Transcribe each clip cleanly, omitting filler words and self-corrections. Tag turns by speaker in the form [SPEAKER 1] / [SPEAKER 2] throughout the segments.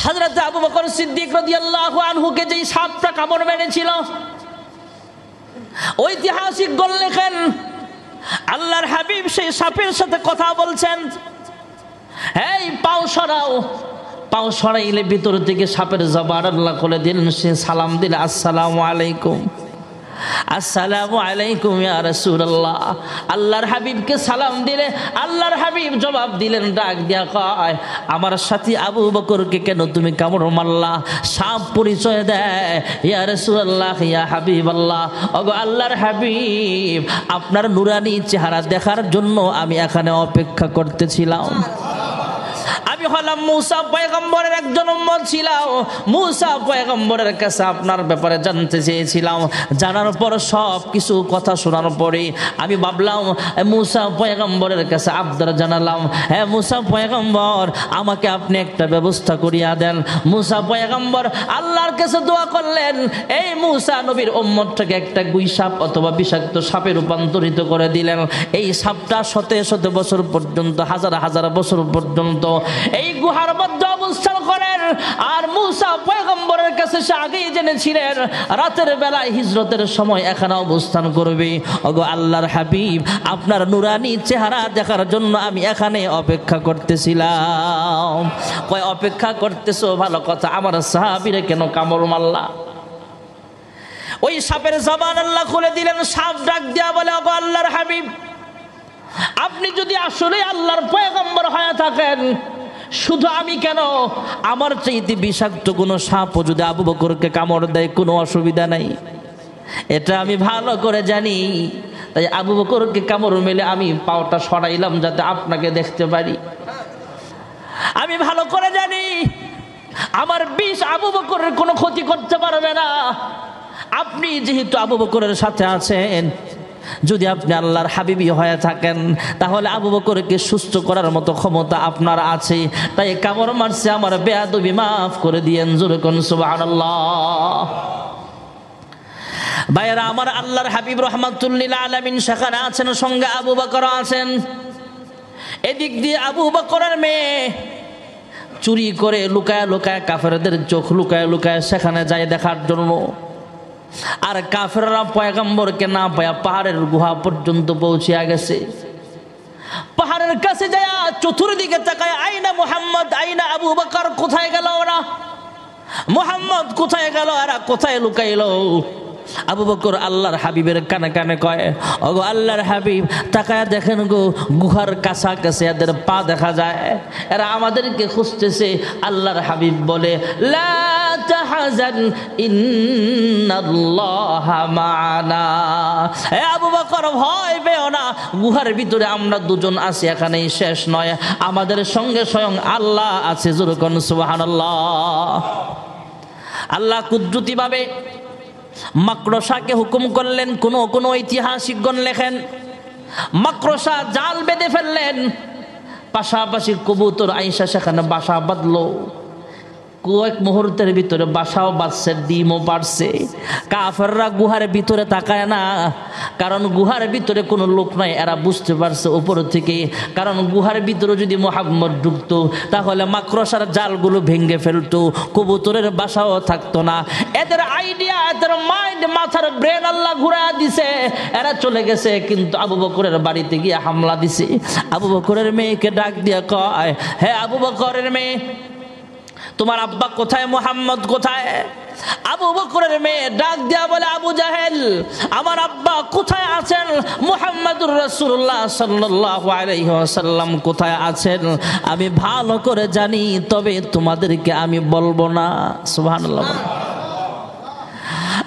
[SPEAKER 1] হযরত আবু বকর সিদ্দিক রাদিয়াল্লাহু আনহুকে যেই সাপটা কামড় মেরেছিল, ঐতিহাসিকগণ লেখেন আল্লাহর হাবিব সেই সাপের সাথে কথা বলছেন, এই পাও সরাও। পাও সরাইলে ভিতর থেকে সাপের জবান আল্লাহ খুলে দিলেন। সে সালাম দিলে, আসসালামু আলাইকুম, আসসালামু আলাইকুম ইয়া রাসূলুল্লাহ। আল্লাহর হাবিবকে সালাম দিলে আল্লাহর হাবিব জবাব দিলেন, ডাক দিয়া কয়, আমার সাথী আবু বকরকে কেন তুমি কামড় মারলা? সাপ পরিচয় দেয়, ইয়া রাসূলুল্লাহ, ইয়া হাবিবাল্লাহ, ওগো আল্লাহর হাবিব, আপনার নুরানি চেহারা দেখার জন্য আমি এখানে অপেক্ষা করতেছিলাম। আমি হলাম মুসা পয়গম্বরের একজন উম্মত ছিলাম। মুসা পয়গম্বরের কাছে আপনার ব্যাপারে জানতে চেয়েছিলাম। জানার পর সব কিছু কথা শোনার পরে আমি ভাবলাম মুসা পয়গম্বরের কাছে আবদার জানালাম, হ্যাঁ মুসা পয়গম্বর, আমাকে আপনি একটা ব্যবস্থা করিয়া দেন। মুসা পয়গম্বর আল্লাহর কাছে দোয়া করলেন, এই মুসা নবীর উম্মতটাকে একটা গুই সাপ অথবা বিষাক্ত সাপে রূপান্তরিত করে দিলেন। এই সাপটা শত শত বছর পর্যন্ত, হাজার হাজার বছর পর্যন্ত এই গুহার মধ্যে অবস্থান করেন। আর মুসা পয়গম্বরের কাছে সে আগেই জেনেছিলেন রাতের বেলায় হিজরতের সময় এখানে অবস্থান করবে। ওগো আল্লাহর হাবিব, আপনার নুরানি চেহারা দেখার জন্য আমি এখানে অপেক্ষা করতেছিলাম। কয় অপেক্ষা করতেছো ভালো কথা, আমার সাহাবীরে কেন কামড় মারলা? ওই সাপের জবান আল্লাহ খুলে দিলেন। সাপ ডাক দিয়া বলে, ওগো আল্লাহর হাবিব, আপনি যদি আসলে আল্লাহর পয়গম্বর হয়ে থাকেন, শুধু আমি কেন, আমার চাইতে বিষাক্ত কোনো সাপও যদি আবু বকরকে কামড় দেয় কোনো অসুবিধা নাই, এটা আমি ভালো করে জানি। তাই আবু বকরকে কামড় মেলে আমি পাওটা সরাইলাম যাতে আপনাকে দেখতে পারি। আমি ভালো করে জানি আমার বিষ আবু বকরের কোনো ক্ষতি করতে পারবে না। আপনি যেহেতু আবু বকরের সাথে আছেন, যদি আপনি আল্লাহর হাবিবি হয়ে থাকেন, তাহলে আবু বকরকে সুস্থ করার মতো ক্ষমতা আপনার আছে। তাই কামড় মারছে, আমার বেয়াদবি মাফ করে দিয়েন। জোরে কোন সুবহানাল্লাহ। ভাইয়েরা আমার, আল্লাহর হাবিব রাহমাতুল লিল আলামিন সেখানে আছেন, সঙ্গে আবু বকর আছেন। এদিক দিয়ে আবু বকরের মেয়ে চুরি করে লুকায় লুকায়, কাফেরদের চোখ লুকায় লুকায় সেখানে যায় দেখার জন্য। আর কাফেররা পয়গম্বরকে না পায়া পাহাড়ের গুহা পর্যন্ত পৌঁছিয়া গেছে। পাহাড়ের কাছে যায় চতুর্দিকে তাকায়, আইনা মুহাম্মদ, আইনা আবু বকর, কোথায় গেল ওরা? মুহাম্মদ কোথায় গেল? এরা কোথায় লুকাইল? আবু বকর আল্লাহর হাবিবের কানে কানে কয়, ওগো আল্লাহর হাবিব, তাকায় দেখেন গো, গুহার কাছাকাছি এদের পা দেখা যায়, এরা আমাদেরকে খুঁজতেছে। আল্লাহর হাবিব বলে, লা তাহজান ইন্নাল্লাহা মা'ানা। হে আবু বকর, ভয় পেও না, গুহার ভিতরে আমরা দুজন আছি, এখানেই শেষ নয়, আমাদের সঙ্গে স্বয়ং আল্লাহ আছে। জোরে কোন সুবহানাল্লাহ। আল্লাহ কুদরতি ভাবে মাকড়সাকে হুকুম করলেন। কোন ঐতিহাসিকগণ লেখেন মাকড়সা জাল বেঁধে ফেললেন, পাশাপাশি কবুতর আইসা সেখানে বাসা বাঁধলো। কয়েক মুহূর্তের ভিতরে বাসাও বাঁধছে, ডিমও পারছে। কাফেররা গুহার ভিতরে তাকায় না, কারণ গুহার ভিতরে কোনো লোক নাই, এরা বুঝতে পারছে উপর থেকে। কারণ গুহার ভিতরে যদি মুহাম্মদ ঢুকতো তাহলে মাকড়সার জালগুলো ভেঙে ফেলতো, কবুতরের বাসাও থাকতো না। এদের আইডিয়া, এদের মাইন্ড, মাথার ব্রেন আল্লাহ ঘুরায় দিছে, এরা চলে গেছে। কিন্তু আবু বকরের বাড়িতে গিয়ে হামলা দিছে। আবু বকরের মেয়েকে ডাক দিয়ে কয়, হে আবু বকরের মেয়ে, তোমার আব্বা কোথায়? মুহাম্মদ কোথায়? আবু বকরের মেয়ে ডাক দিয়া বলে, আবু জাহেল, আমার আব্বা কোথায় আছেন? মুহাম্মদুর রাসূলুল্লাহ সাল্লাল্লাহু আলাইহি ওয়াসাল্লাম কোথায় আছেন আমি ভালো করে জানি, তবে তোমাদেরকে আমি বলবো না। সুবহানাল্লাহ।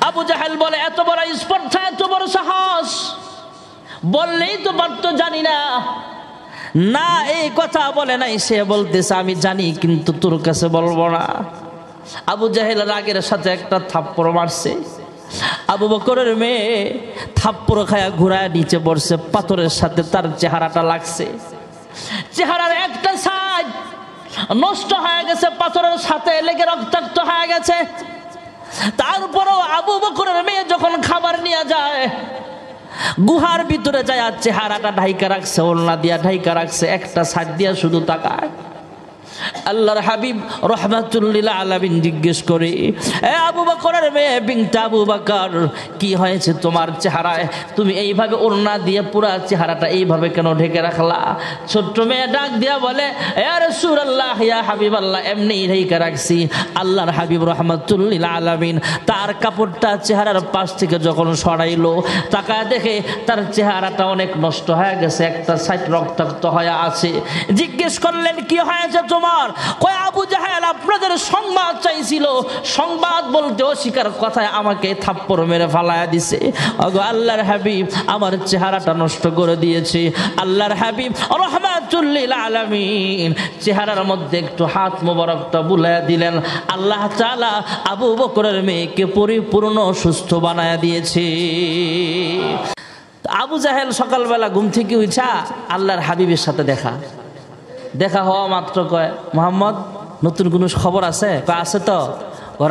[SPEAKER 1] আবু জাহেল বলে, এত বড় স্পর্ধা, এত বড় সাহস, বললেই তো পারতো জানি না। না, এই কথা বলে নাই, সে বলতেছে আমি জানি কিন্তু তোর কাছে বলবো না। আবু জাহেল রাগের সাথে একটা থাপ্পড় মারছে। আবু বকরের মেয়ে থাপ্পড় খায়া ঘুরায় নিচে পড়ছে, পাথরের সাথে তার চেহারাটা লাগছে। চেহারার একটা সাইড নষ্ট হয়ে গেছে, পাথরের সাথে লেগে রক্তাক্ত হয়ে গেছে। তারপরও আবু বকরের মেয়ে যখন খাবার নিয়ে যায়, গুহার ভিতরে যায় চেহারাটা ঢাইকা রাখছে, ওলনা দিয়া ঢাইকা রাখছে, একটা সাইড দিয়া শুধু তাকায়। আল্লাহর হাবিব রাহমাতুল লিল আলামিন জিজ্ঞেস করে, এ আবু বকরের মেয়ে বিনতে আবু বকর, কি হয়েছে তোমার চেহারায়? তুমি এইভাবে ওড়না দিয়ে পুরা চেহারাটা এইভাবে কেন ঢেকে রাখলা? ছোট্ট মেয়ে ডাক দিয়া বলে, ইয়া রাসূলুল্লাহ, ইয়া হাবিবাল্লাহ, এমনি ঢেকে রাখছি। আল্লাহর হাবিব রাহমাতুল লিল আলামিন তার কাপড়টা চেহারার পাশ থেকে যখন সরাইলো, তাকায় দেখে তার চেহারাটা অনেক নষ্ট হয়ে গেছে, একটা সাইড রক্তাক্ত হয়ে আছে। জিজ্ঞেস করলেন, কি হয়েছে তোমার? কয়, আবু জাহেল আপনাদের সংবাদ চাইছিল, সংবাদ বলতে অস্বীকার কথায় আমাকে থাপ্পড় মেরে ফালায়া দিছে। ওগো আল্লাহর হাবিব, আমার চেহারাটা নষ্ট করে দিয়েছে। আল্লাহর হাবিব রাহমাতুল লিল আলামিন চেহারার মধ্যে একটু হাত মোবারকটা বুলায়া দিলেন। আল্লাহ তাআলা আবু বকরের মেয়েকে পরিপূর্ণ সুস্থ বানায়া দিয়েছে। আবু জাহেল সকালবেলা ঘুম থেকে উঠা আল্লাহর হাবিবের সাথে দেখা হওয়া মাত্র কয়, মুহাম্মদ, নতুন কোনো খবর আছে? কয়, আছে তো।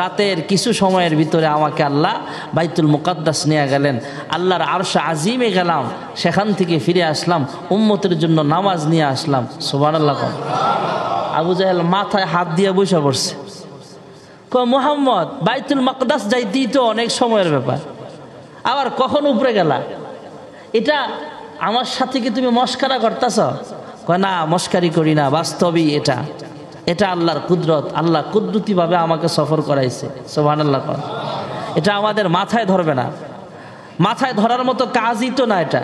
[SPEAKER 1] রাতের কিছু সময়ের ভিতরে আমাকে আল্লাহ বাইতুল মুকাদ্দাস নিয়ে গেলেন, আল্লাহর আরশ আজিমে গেলাম, সেখান থেকে ফিরে আসলাম, উম্মতের জন্য নামাজ নিয়ে আসলাম। সুবহানাল্লাহ। আবু জাহেল মাথায় হাত দিয়ে বসে পড়ছে। কয়, মুহাম্মদ, বাইতুল মুকাদ্দাস যাইতেই তো অনেক সময়ের ব্যাপার, আবার কখন উপরে গেলা? এটা আমার সাথে কি তুমি মস্কারা করতেছ? কয়, না, মস্কারি করি না, বাস্তবই এটা আল্লাহর কুদরত। আল্লাহ কুদরতিভাবে আমাকে সফর করাইছে। সুবহানাল্লাহ। এটা আমাদের মাথায় ধরবে না, মাথায় ধরার মতো কাজই তো না এটা।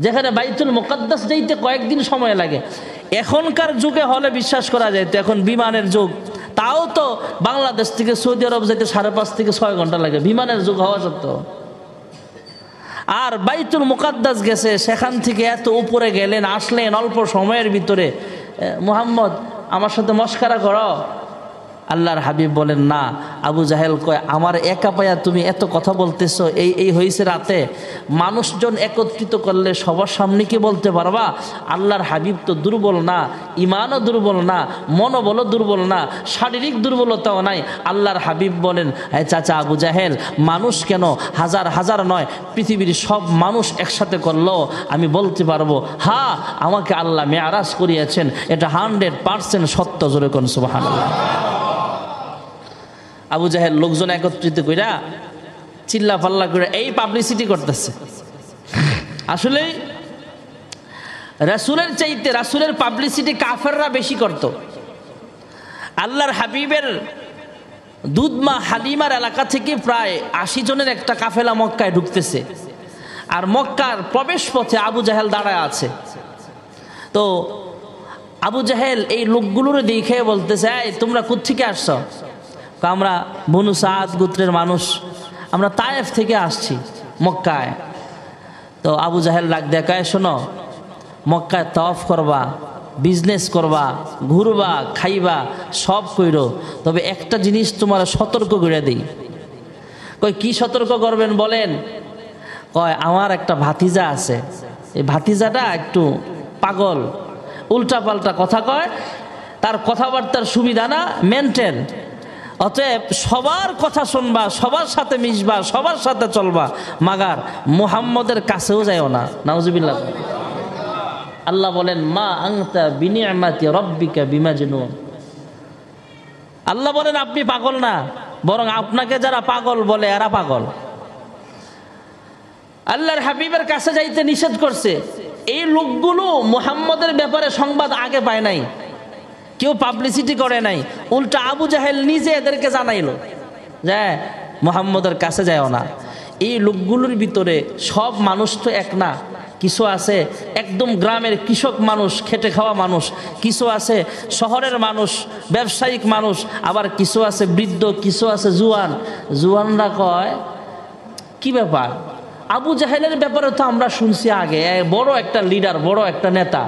[SPEAKER 1] যেখানে বাইতুল মুকাদ্দাস যাইতে কয়েকদিন সময় লাগে, এখনকার যুগে হলে বিশ্বাস করা যায়, তো এখন বিমানের যুগ, তাও তো বাংলাদেশ থেকে সৌদি আরব যাইতে 5.5 থেকে 6 ঘন্টা লাগে, বিমানের যুগ হওয়া সত্ত্বেও। আর বাইতুল মুকাদ্দাস গেছে, সেখান থেকে এত উপরে গেলেন, আসলেন অল্প সময়ের ভিতরে। মুহাম্মদ, আমার সাথে মস্কারা করো? আল্লাহর হাবিব বলেন, না। আবু জাহেল কয়, আমার একা পায়া তুমি এত কথা বলতেছো? এই হয়েছে রাতে, মানুষজন একত্রিত করলে সবার সামনে কি বলতে পারবা? আল্লাহর হাবিব তো দুর্বল না, ইমানও দুর্বল না, মনোবলও দুর্বল না, শারীরিক দুর্বলতাও নাই। আল্লাহর হাবিব বলেন, হ্যাঁ চাচা আবু জাহেল, মানুষ কেন, হাজার হাজার নয়, পৃথিবীর সব মানুষ একসাথে করলেও আমি বলতে পারবো, হ্যাঁ, আমাকে আল্লাহ মেয়ারাজ করিয়েছেন, এটা 100% সত্য। জোরে কোন সুবহানাল্লাহ। আবু জাহেল লোকজন একত্রিত কইরা চিল্লা পাল্লা করে এই পাবলিসিটি করতেছে। আসলে রাসূলের চাইতে রাসূলের পাবলিসিটি কাফেররা বেশি করত। আল্লাহর হাবিবের দুধমা হালিমার এলাকা থেকে প্রায় 80 জনের একটা কাফেলা মক্কায় ঢুকতেছে, আর মক্কার প্রবেশ পথে আবু জাহেল দাঁড়ায় আছে। তো আবু জাহেল এই লোকগুলোর দেখে বলতেছে, এই তোমরা কোত্থেকে আসছো? আমরা বনু সাদ গোত্রের মানুষ, আমরা তায়েফ থেকে আসছি মক্কায়। তো আবু জাহেল ডাক দেখায়, শোনো, মক্কায় তাওয়াফ করবা, বিজনেস করবা, ঘুরবা, খাইবা, সব কইরো, তবে একটা জিনিস তোমার সতর্ক করে দিই। কই, কি সতর্ক করবেন বলেন? কয়, আমার একটা ভাতিজা আছে, এই ভাতিজাটা একটু পাগল, উল্টা পাল্টা কথা কয়, তার কথাবার্তার সুবিধা না মেনটেন, অতএব সবার কথা শুনবা, সবার সাথে মিশবা, সবার সাথে চলবা, মাগার মুহাম্মদের কাছেও যাইও না। নাউজুবিল্লাহ। আল্লাহ বলেন, মা আনতা বিনিআমাতি রাব্বিকা বিমাজনুন। আল্লাহ বলেন, আপনি পাগল না, বরং আপনাকে যারা পাগল বলে এরা পাগল। আল্লাহর হাবিবের কাছে যাইতে নিষেধ করছে। এই লোকগুলো মুহাম্মদের ব্যাপারে সংবাদ আগে পায় নাই, কেউ পাবলিসিটি করে নাই, উল্টা আবু জাহেল নিজে এদেরকে জানাইলো যে মুহাম্মদের কাছে যায়ও না। এই লোকগুলোর ভিতরে সব মানুষ তো এক না, কিছু আছে একদম গ্রামের কৃষক মানুষ, খেটে খাওয়া মানুষ, কিছু আছে শহরের মানুষ, ব্যবসায়িক মানুষ, আবার কিছু আছে বৃদ্ধ, কিছু আছে জুয়ান। জুয়ানরা কয়, কি ব্যাপার? আবু জাহেলের ব্যাপারে তো আমরা শুনছি আগে, বড় একটা লিডার, বড় একটা নেতা।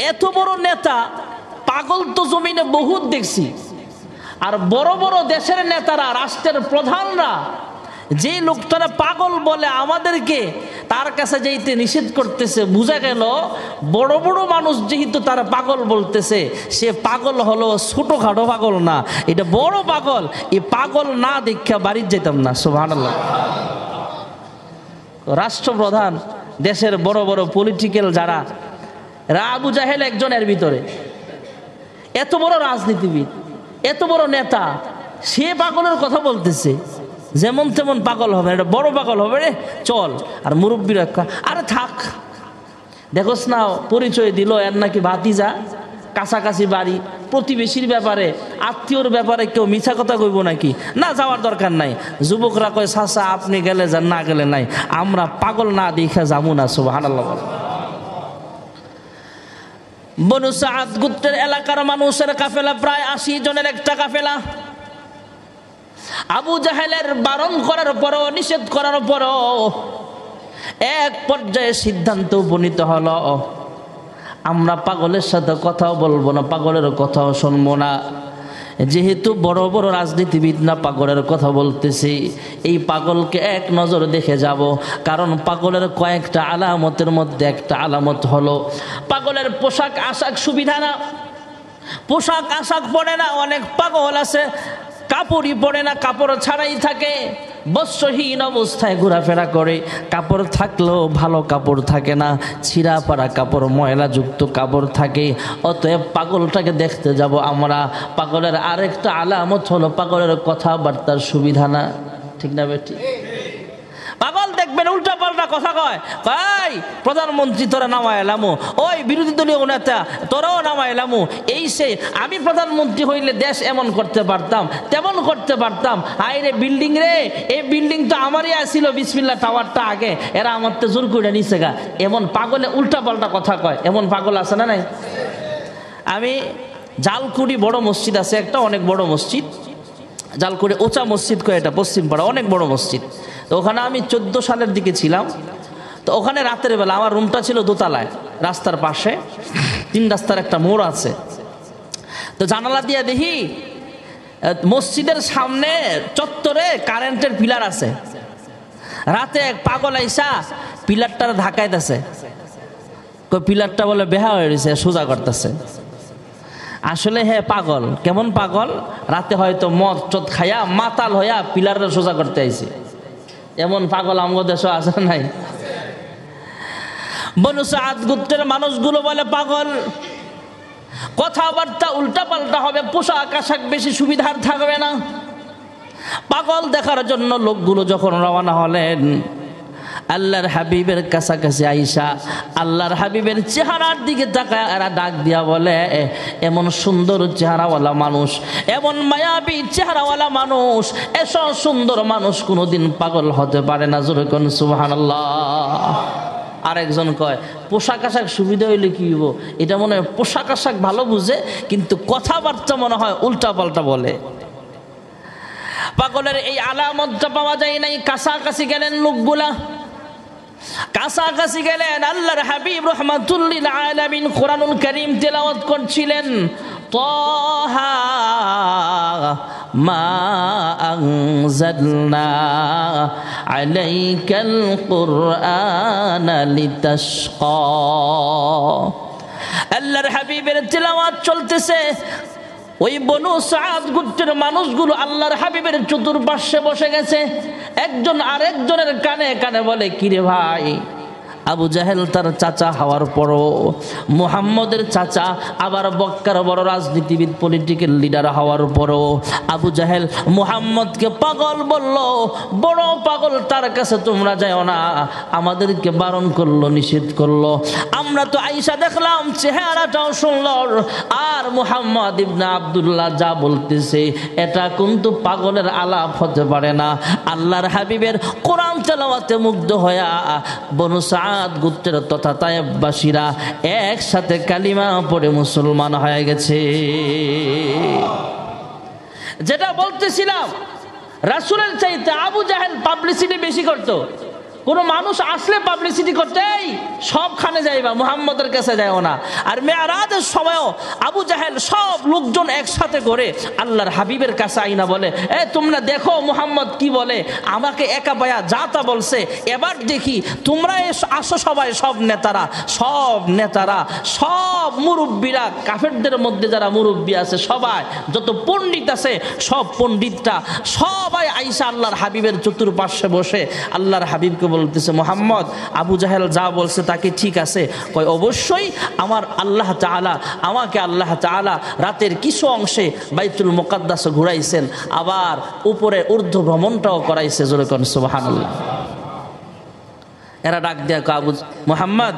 [SPEAKER 1] এত বড় নেতা, পাগল তো জমিনে বহুত দেখছি। আর বড় বড় দেশের নেতারা, রাষ্ট্রের প্রধানরা, যে লোকটারা পাগল বলে আমাদেরকে তার কাছে যাইতে নিষেধ করতেছে, বুঝা গেল বড় বড় মানুষ যেহেতু তারা পাগল বলতেছে, সে পাগল হলো ছোটখাটো পাগল না, এটা বড় পাগল। এই পাগল না দেখা বাড়ির যেতাম না। সুবহানাল্লাহ। রাষ্ট্রপ্রধান, দেশের বড় বড় পলিটিক্যাল যারা, আবু জাহেল একজনের ভিতরে। এত বড় রাজনীতিবিদ, এত বড় নেতা, সে পাগলের কথা বলতেছে। যেমন তেমন পাগল হবে, এটা বড় পাগল হবে রে, চল। আর মুরব্বীরা আরে থাক, দেখোস না পরিচয় দিল এর নাকি ভাতিজা, কাছাকাছি বাড়ি, প্রতিবেশীর ব্যাপারে, আত্মীয়র ব্যাপারে কেউ মিছা কথা কইব নাকি? না, যাওয়ার দরকার নাই। যুবকরা কয় চাচা আপনি গেলে যান, না গেলে নাই, আমরা পাগল না দেখে যাবো না। সুবহানাল্লাহ। বনু সাদ গোত্রের এলাকার মানুষের কাফেলা প্রায় 80 জনের একটা কাফেলা। আবু জাহেলের বারণ করার পরও, নিষেধ করার পরও এক পর্যায়ে সিদ্ধান্ত উপনীত হলো, আমরা পাগলের সাথে কথাও বলবো না, পাগলের কথাও শুনবো না। যেহেতু বড় বড় রাজনীতিবিদ না পাগলের কথা বলতেছি, এই পাগলকে এক নজর দেখে যাব। কারণ পাগলের কয়েকটা আলামতের মধ্যে একটা আলামত হলো পাগলের পোশাক আশাক সুবিধা না, পোশাক আশাক পরে না। অনেক পাগল আছে কাপড়ই পরে না, কাপড় ছাড়াই থাকে, বস্ত্রহীন অবস্থায় ঘোরাফেরা করে। কাপড় থাকলেও ভালো কাপড় থাকে না, ছিঁড়া পাড়া কাপড়, ময়লাযুক্ত কাপড় থাকে। অতএব পাগলটাকে দেখতে যাব আমরা। পাগলের আরেকটা আলামত হলো পাগলের কথাবার্তার সুবিধা না। ঠিক না বেটি? পাগল দেখবেন উল্টা পাল্টা কথা কয়, ভাই প্রধানমন্ত্রী তোরা নামায় এলামো, ওই বিরোধী দলীয় নেতা তোরাও নামায় এলামো, এই সে আমি প্রধানমন্ত্রী হইলে দেশ এমন করতে পারতাম, তেমন করতে পারতাম। আই রে বিল্ডিং রে, এই বিল্ডিং তো আমারই আসছিল, বিসমিল্লাহ টাওয়ারটা আগে, এরা আমার তো জোর করে নিছে গা। এমন পাগলে উল্টা পাল্টা কথা কয়, এমন পাগল আছে না নাই? আমি জালকুড়ি বড় মসজিদ আছে একটা, অনেক বড় মসজিদ, জালকুড়ি ওচা মসজিদ কয়, এটা পশ্চিম পাড়া, অনেক বড় মসজিদ। তো ওখানে আমি 14 সালের দিকে ছিলাম। তো ওখানে রাতের বেলা আমার রুমটা ছিল দোতলায়, রাস্তার পাশে, 3 রাস্তার একটা মোড় আছে। তো জানালা দিয়ে দেখি মসজিদের সামনে চত্বরে কারেন্টের পিলার আছে। রাতে এক পাগল আইসা পিলারটার ধাকাইতেছে, পিলারটা বলে বেহা হয়ে গেছে, সোজা করতেছে। আসলে হ্যাঁ পাগল। কেমন পাগল? রাতে হয়তো মদ চদ খাইয়া মাতাল হইয়া পিলারটা সোজা করতে আইছে। এমন পাগল আমাদের দেশে আছে নাই? বনু সাদ গোত্রের মানুষগুলো বলে পাগল, কথাবার্তা উল্টা পাল্টা হবে, পোশাক আশাক বেশি সুবিধার থাকবে না। পাগল দেখার জন্য লোকগুলো যখন রওনা হলেন, আল্লাহর হাবিবের কাছাকাছি আইসা আল্লাহর হাবিবের চেহারার দিকে তাকায় এরা ডাক দিয়া বলে, এমন সুন্দর চেহারাওয়ালা মানুষ, এমন মায়াবী চেহারাওয়ালা মানুষ, এসব সুন্দর মানুষ কোনোদিন পাগল হতে পারে না। জোরে কোন সুবহানাল্লাহ। আরেকজন কয় পোশাক আশাক সুবিধা হইলে কি হইব? এটা মনে হয় পোশাক আশাক ভালো বুঝে, কিন্তু কথাবার্তা মনে হয় উল্টা পাল্টা বলে। পাগলের এই আলামতটা পাওয়া যায় নাই। কাছাকাছি গেলেন লোকগুলা, কাছাকাছি গেলেন। আল্লাহর হাবিব রাহমাতুল লিল আলামিন কোরআনুল কারীম তেলাওয়াত করছিলেন, তাহা মা আনজালনা আলাইকাল কুরআনা লিতাশকা। আল্লাহর হাবিবের তেলাওয়াত চলতেছে। ওই বনু সাদ গোত্রের মানুষগুলো আল্লাহর হাবিবের চতুর্পার্শ্বে বসে গেছে। একজন আরেকজনের কানে কানে বলে, কিরে ভাই, আবু জাহেল তার চাচা হওয়ার পরও, মুহাম্মদের চাচা, আবার বক্কার বড় রাজনীতিবিদ পলিটিক্যাল লিডার হওয়ার পরও আবু জাহেল মুহাম্মদকে পাগল বলল। বড় পাগল, তার কাছে তোমরা যাও না, আমাদেরকে বারণ করলো, নিষেধ করলো। আমরা তো আয়েশা দেখলাম চেহারাটাও সুন্দর, আর মুহাম্মদ ইবনে আব্দুল্লাহ যা বলতেছে এটা কিন্তু পাগলের আলাপ হতে পারে না। আল্লাহর হাবিবের কোরআন তেলাওয়াতে মুগ্ধ হয়ে বনু সাদ গোত্রের তথা তায়েববাসীরা একসাথে কালিমা পড়ে মুসলমান হয়ে গেছে। যেটা বলতেছিলাম, রাসূলের চাইতে আবু জাহেল পাবলিসিটি বেশি করত। কোনো মানুষ আসলে পাবলিসিটি করতেই সবখানে যাইবা, মুহাম্মদের কাছে যাও না। আর মেরাজের সময়ও আবু জাহেল সব লোকজন একসাথে করে আল্লাহর হাবিবের কাছে আইনা বলে, তোমরা দেখো মুহাম্মদ কি বলে, আমাকে একা পায়া যা তা বলছে, এবার দেখি তোমরা আসো সবাই, সব নেতারা, সব মুরব্বীরা, কাফেরদের মধ্যে যারা মুরব্বী আছে সবাই, যত পণ্ডিত আছে সব পণ্ডিতরা সবাই আইসা আল্লাহর হাবিবের চতুর্পার্শ্বে বসে আল্লাহর হাবিবকে বলতেছে, মুহাম্মদ আবু জাহেল যা বলছে তাকে ঠিক আছে? কয় অবশ্যই আমার আল্লাহ তাআলা আমাকে আল্লাহ তাআলা রাতের কিছু অংশে বাইতুল মুকাদ্দাস ঘুরাইছেন, আবার উপরে ঊর্ধ্ব ভ্রমণটাও করাইছে। জোরে কোন সুবহানাল্লাহ। এরা ডাক দেয়া কয়, আবু মুহাম্মদ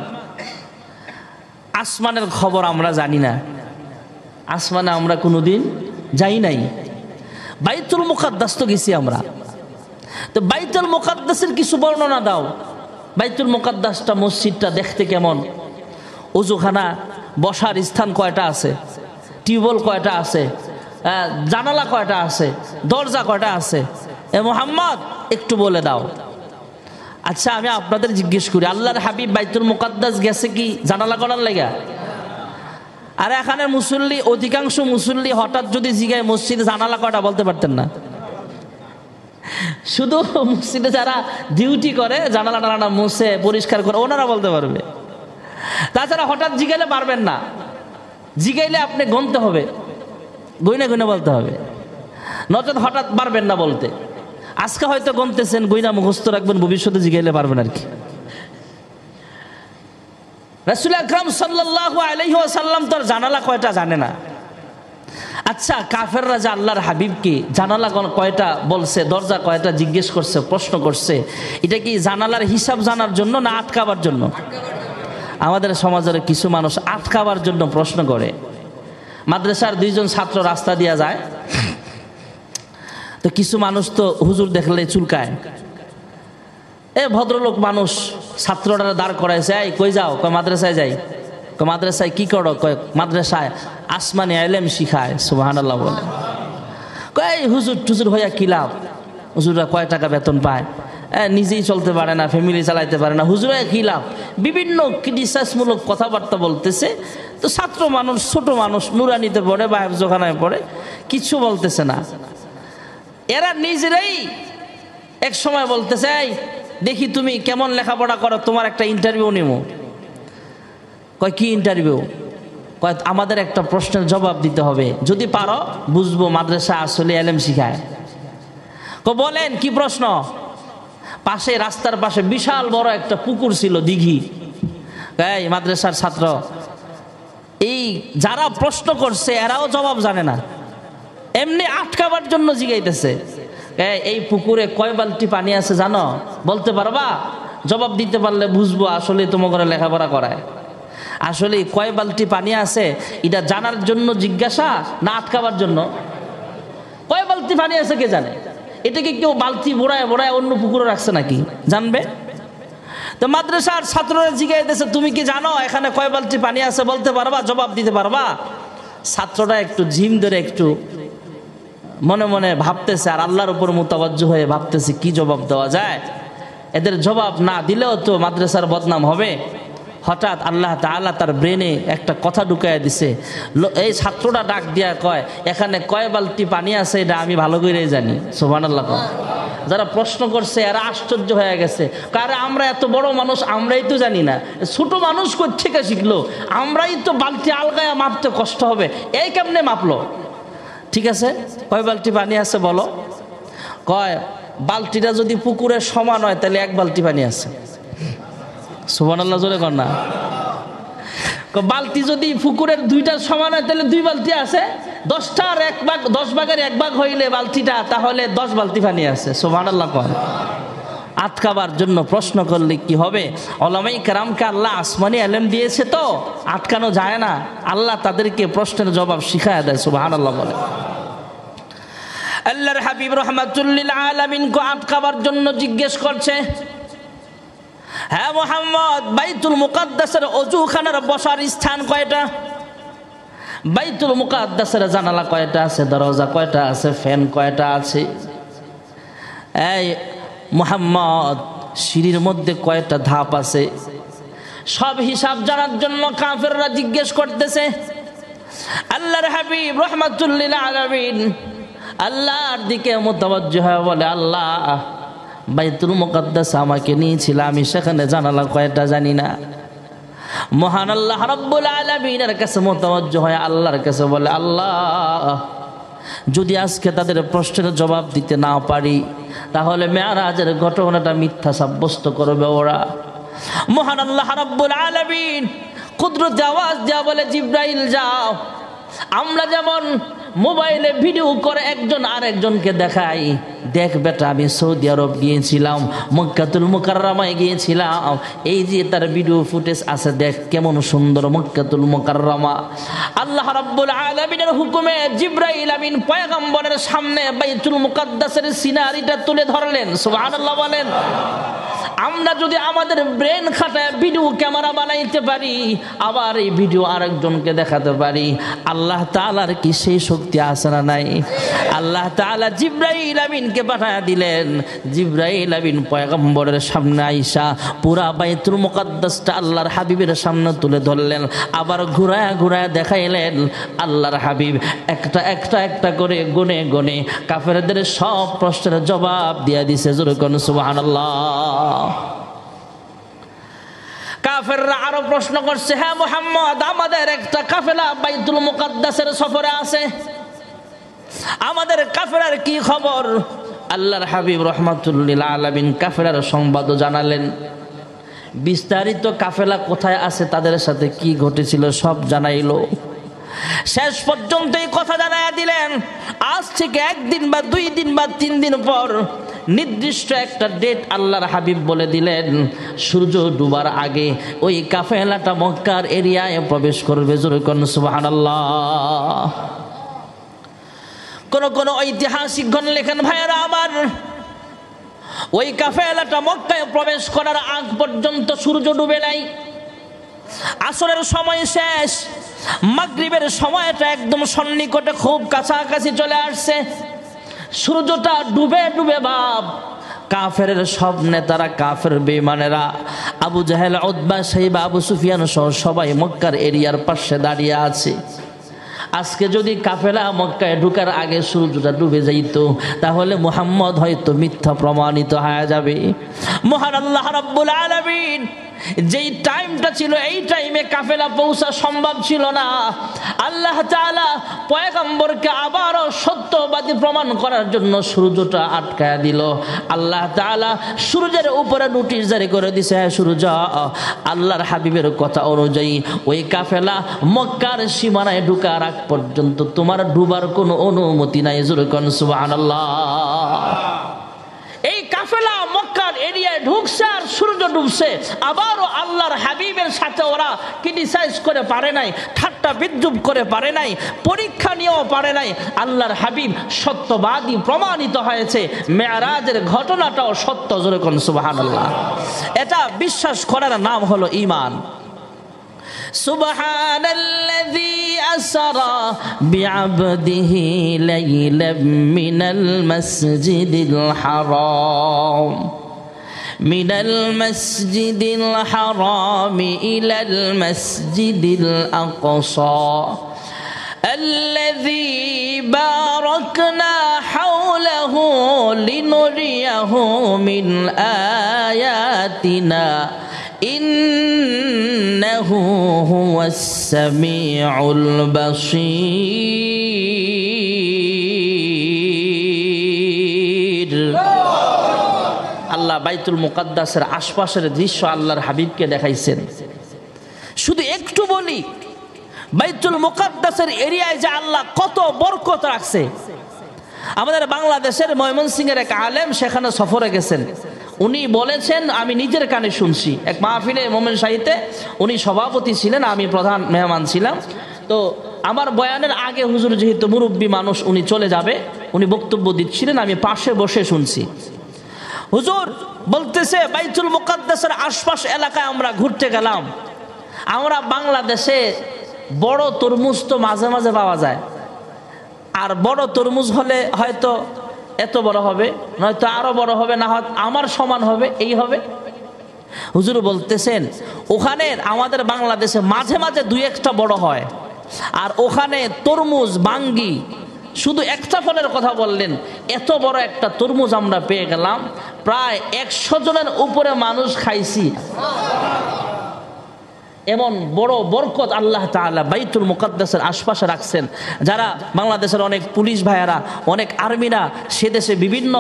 [SPEAKER 1] আসমানের খবর আমরা জানি না, আসমানে আমরা কোনোদিন যাই নাই, বাইতুল মুকাদ্দাস তো গেছি আমরা, তো বাইতুল মুকাদ্দাসের কিছু বর্ণনা দাও। বাইতুল মুকাদ্দাসটা মসজিদটা দেখতে কেমন, ওযুখানা বসার স্থান কয়টা আছে, টিউবওয়েল কয়টা আছে, জানালা কয়টা আছে, দরজা কয়টা আছে, এ মুহাম্মদ একটু বলে দাও। আচ্ছা আমি আপনাদের জিজ্ঞেস করি, আল্লাহর হাবিব বাইতুল মুকাদ্দাস গেছে কি জানালা করার লাগা? আর এখানে মুসল্লি, অধিকাংশ মুসল্লি হঠাৎ যদি জিগায় মসজিদে জানালা কয়টা বলতে পারতেন না। শুধু মসজিদে যারা ডিউটি করে, জানালা টানালা মুছে পরিষ্কার করে, ওনারা বলতে পারবে। তাছাড়া হঠাৎ জিগাইলে পারবেন না, জিগাইলে আপনি গুনতে হবে, গুইনা গুইনা বলতে হবে, নচেত হঠাৎ পারবেন না বলতে। আজকে হয়তো গুনতেছেন, গুইনা মুখস্থ রাখবেন, ভবিষ্যতে জিগাইলে পারবেন আর কি। রাসূল আকরাম সাল্লাল্লাহু আলাইহি ওয়াসাল্লাম তো জানালা কয়টা জানে না। আচ্ছা কাফেররা যে আল্লাহর হাবিবকে জানালা কয়টা বলছে, দরজা কয়টা জিজ্ঞেস করছে, প্রশ্ন করছে, এটা কি জানালার হিসাব জানার জন্য না আটকাবার জন্য? আমাদের সমাজের কিছু মানুষ আটকাবার জন্য প্রশ্ন করে। মাদ্রাসার দুইজন ছাত্র রাস্তা দিয়া যায়, তো কিছু মানুষ তো হুজুর দেখলে চুলকায়। এ ভদ্রলোক মানুষ ছাত্ররা দাঁড় করাইছে, এই কই যাও? কয় মাদ্রাসায় যাই। কয় মাদ্রাসায় কি করো? কয় মাদ্রাসায় আসমানি ইলম শিখায়। সুবহানাল্লাহ বলে। কয় হুজুর টুজুর হইয়া কি লাভ? হুজুররা কয় টাকা বেতন পায়, নিজেই চলতে পারে না, ফ্যামিলি চালাইতে পারে না, হুজুরা কি লাভ? বিভিন্ন ক্রিটিসাইজমূলক কথাবার্তা বলতেছে। তো ছাত্র মানুষ, ছোট মানুষ, নুরানিতে পড়ে বা হেফজখানায় পড়ে, কিছু বলতেছে না। এরা নিজেরাই এক সময় বলতেছে, এই দেখি তুমি কেমন লেখাপড়া করো, তোমার একটা ইন্টারভিউ নিব। কয় কি ইন্টারভিউ? কয় আমাদের একটা প্রশ্নের জবাব দিতে হবে, যদি পারো বুঝবো মাদ্রাসা আসলে ইলম শিখায়। কয় বলেন কি প্রশ্ন? পাশে রাস্তার পাশে বিশাল বড় একটা পুকুর ছিল, দিঘি। এই মাদ্রাসার ছাত্র, এই যারা প্রশ্ন করছে এরাও জবাব জানে না, এমনি আটকাবার জন্য জিগাইতেছে। এই পুকুরে কয় বালতি পানি আছে জানো? বলতে পারবা? জবাব দিতে পারলে বুঝবো আসলে তোমাকে লেখাপড়া করায়। আসলে কয় বালতি পানি আছে এটা জানার জন্য জিজ্ঞাসা না আটকাবার জন্য? কয় বালতি পানি আছে কে জানে? এটাকে কেউ বালতি বোড়ায় বোড়ায় অন্য পুকুরে রাখছে নাকি? জানবে? তো মাদ্রাসার ছাত্ররা জিজ্ঞাসা, তুমি কি জানো এখানে কয় বালতি পানি আছে? বলতে পারবা? জবাব দিতে পারবা? ছাত্ররা একটু ঝিম ধরে একটু মনে মনে ভাবতেছে, আর আল্লাহর উপর মুতাওয়াজ্জু হয়ে ভাবতেছে কি জবাব দেওয়া যায়। এদের জবাব না দিলেও তো মাদ্রাসার বদনাম হবে। হঠাৎ আল্লাহ তাআলা তার ব্রেনে একটা কথা ঢুকাইয়া দিছে। এই ছাত্রটা ডাক দিয়া কয়, এখানে কয় বালতি পানি আছে এটা আমি ভালো করেই জানি। সুবহানাল্লাহ। যারা প্রশ্ন করছে এরা আশ্চর্য হয়ে গেছে, কারণ আমরা এত বড় মানুষ আমরাই তো জানি না, ছোট মানুষ কোত্থেকে শিখলো? আমরাই তো বালতি আলগায়া মাপতে কষ্ট হবে, এই কেমনে মাপলো? ঠিক আছে, কয় বালতি পানি আছে বলো। কয় বালতিটা যদি পুকুরের সমান হয় তাহলে এক বালতি পানি আছে। সুবহানাল্লাহ জোরে কর না। বালতি যদি পুকুরের দুইটার সমান হয় তাহলে দুই বালতি আছে। 10টার এক ভাগ, 10 ভাগের এক ভাগ হইলে বালতিটা, তাহলে 10 বালতি পানি আছে। সুবহানাল্লাহ কর। আটকাবার জন্য প্রশ্ন করলে কি হবে? উলামায়ে কেরামকে আল্লাহ আসমানি ইলম দিয়েছে, তো আটকানো যায় না। আল্লাহ তাদেরকে প্রশ্নের জবাব শিখায়া দেয়। সুবহানাল্লাহ বলে। আল্লাহর হাবিব রাহমাতুল লিল আলামিন কো আটকাবার জন্য জিজ্ঞেস করছে, হ্যাঁ মুহাম্মদ, বাইতুল মুকাদ্দাসের ওযুখানার বসার স্থান কয়টা? বাইতুল মুকাদ্দাসের জানালা কয়টা আছে? দরজা কয়টা আছে? ফ্যান কয়টা আছে? এই মুহাম্মদ, সিঁড়ির মধ্যে কয়টা ধাপ আছে? সব হিসাব জানার জন্য কাফেররা জিজ্ঞেস করতেছে। আল্লাহর হাবিব রাহমাতুল লিল আলামিন আল্লাহর দিকে মুতাওয়াজ্জিহ হয়ে বলে, আল্লাহ বাইতুল মুকাদ্দাস আমাকে নিয়েছিল, আমি সেখানে জানালা কয়টা জানি না। মহান আল্লাহ রাব্বুল আলামিনের কাছে মুতাওয়াজ্জিহ হয়ে আল্লাহর কাছে বলে, আল্লাহ যদি আজকে তাদের প্রশ্নের জবাব দিতে না পারি, তাহলে মেরাজের ঘটনাটা মিথ্যা সাব্যস্ত করবে ওরা। মহান আল্লাহ রাব্বুল আলামিন কুদরতে আওয়াজ দেয়া বলে, জিব্রাইল যাও। আমরা যেমন মোবাইলে ভিডিও করে একজন আরেকজনকে দেখাই, দেখ বেটা আমি সৌদি আরব গিয়েছিলাম, মক্কাতুল মুকাররমায় গিয়েছিলাম, এই যে তার ভিডিও ফুটেজ আছে, দেখ কেমন সুন্দর মক্কাতুল মুকাররমা। আল্লাহ রাব্বুল আলামিনের হুকুমে জিব্রাইল আমিন পয়গম্বরের সামনে বাইতুল মুকাদ্দাসের সিনারিটা তুলে ধরলেন। সুবহানাল্লাহ বলেন। আমরা যদি আমাদের ব্রেন খাটায় ভিডিও ক্যামেরা বানাইতে পারি, আবার এই ভিডিও আরেকজনকে দেখাতে পারি, আল্লাহ তাআলার কি সেই শক্তি আছে না নাই? আল্লাহ তাআলা জিব্রাইল আমিনকে পাঠিয়ে দিলেন। জিব্রাইল আমিন পয়গম্বরের সামনে আইসা পুরা বাইতুল মুকাদ্দাসটা আল্লাহর হাবিবের সামনে তুলে ধরলেন, আবার ঘুরায়া ঘুরায়া দেখাইলেন। আল্লাহর হাবিব একটা একটা একটা করে গুনে গুনে কাফেরদের সব প্রশ্নের জবাব দিয়া দিছে। জোরে কোন সুবহানাল্লাহ। কাফেররা আরো প্রশ্ন করছে, হ্যাঁ মুহাম্মদ, আমাদের একটা কাফেলা বাইতুল মুকাদ্দাসের সফরে আছে, আমাদের কাফেলার কি খবর? আল্লাহর হাবিব রাহমাতুল লিল আলামিন কাফেলার সংবাদ জানালেন। বিস্তারিত কাফেলা কোথায় আছে, তাদের সাথে কি ঘটেছিল সব জানাইলো। শেষ পর্যন্ত এই কথা জানাইয়া দিলেন, আজ থেকে একদিন বা 2 দিন বা 3 দিন পর নির্দিষ্ট একটা ডেট আল্লাহর হাবিব বলে দিলেন, সূর্য ডুবার আগে ওই কাফেলাটা মক্কার এরিয়ায় প্রবেশ করবে। জোরে কোন সুবহানাল্লাহ। কোন ঐতিহাসিকগণ লেখেন, ভাইয়েরা আমার, ওই কাফেলাটা মক্কায় প্রবেশ করার আগ পর্যন্ত সূর্য ডুবে নাই। আসরের সময় শেষ, মাগরিবের সময়টা একদম সন্নিকটে, খুব কাছাকাছি চলে আসছে। সূর্যটা ডুবে ডুবে ভাব। কাফেরের সব নেতারা, কাফের বেঈমানেরা, আবু জাহেল, উতবা, সাইবা, আবু সুফিয়ান সহ সবাই মক্কার এরিয়ার পাশে দাঁড়িয়ে আছে। আজকে যদি কাফেলা মক্কায় ঢুকার আগে সূর্যটা ডুবে যাইত, তাহলে মুহাম্মদ হয়তো মিথ্যা প্রমাণিত হয়ে যাবে। মহান আল্লাহ রাব্বুল আলামিন যেই টাইমটা ছিল, এই টাইমে কাফেলা পৌঁছা সম্ভব ছিল না। আল্লাহ তাআলা পয়গম্বরকে আবারও সত্যবাদী প্রমাণ করার জন্য সূর্যটা আটকায়া দিল। আল্লাহ তাআলা সূর্যের উপরে নোটিশ জারি করে দিছে, হ্যাঁ সূর্য, আল্লাহর হাবিবের কথা অনুযায়ী ওই কাফেলা মক্কার সীমানায় ঢুকার আগ পর্যন্ত তোমার ডুবার কোনো অনুমতি নাই। জোরে কোন সুবহানাল্লাহ। এই কাফেলা মক্কার এরিয়ায় ঢুকছে আর সূর্য ডুবছে, আবারও আল্লাহর হাবিবের সাথে ওরা ক্রিটিসাইজ করে পারে নাই, ঠাট্টা বিদ্রুপ করে পারে নাই, পরীক্ষা নিয়েও পারে নাই। আল্লাহর হাবিব সত্যবাদী প্রমাণিত হয়েছে। মেরাজের ঘটনাটাও সত্য। জোরে কোন সুবহানাল্লাহ। এটা বিশ্বাস করার নাম হলো ঈমান। সুবহানাল্লাযী আসরা বিআবদিহি লাইলাম মিনাল মাসজিদিল হারাম ইলাল মাসজিদিল আকসা الذي باركنا حوله لنريه من آياتنا إنه هو السميع البصير। আল্লাহ বাইতুল মুকাদ্দাসের আশপাশের দৃশ্য আল্লাহর হাবিবকে দেখাইছেন। শুধু একটু বলি, বাইতুল মুকাদ্দাসের এরিয়ায় যে আল্লাহ কত বরকত রাখছে। আমাদের বাংলাদেশের ময়মনসিংহের এক আলেম সেখানে সফরে গেছেন। উনি বলেছেন, আমি নিজের কানে শুনছি, এক মাহফিলে মোমেন শাহীতে উনি সভাপতি ছিলেন, আমি প্রধান মেহমান ছিলাম। তো আমার বয়ানের আগে হুজুর যেহেতু মুরব্বী মানুষ, উনি চলে যাবে, উনি বক্তব্য দিচ্ছিলেন, আমি পাশে বসে শুনছি। হুজুর বলতেছে, বাইতুল মুকাদ্দাসের আশপাশ এলাকায় আমরা ঘুরতে গেলাম। আমরা বাংলাদেশে বড় তরমুজ তো মাঝে মাঝে পাওয়া যায়, আর বড় তরমুজ হলে হয়তো এত বড় হবে, নয়তো আরো বড় হবে, না হয় আমার সমান হবে, এই হবে। হুজুর বলতেছেন, ওখানে আমাদের বাংলাদেশে মাঝে মাঝে 2-1টা বড় হয়, আর ওখানে তরমুজ বাঙ্গি শুধু একটা ফলের কথা বললেন, এত বড় একটা তরমুজ আমরা পেয়ে গেলাম, প্রায় 100 জনের উপরে মানুষ খাইছি। এমন বড় বরকত আল্লাহ তাআলা বাইতুল মুকাদ্দাসের আশপাশে রাখছেন। যারা বাংলাদেশের অনেক পুলিশ ভাইয়েরা, অনেক আর্মিরা সে দেশে বিভিন্ন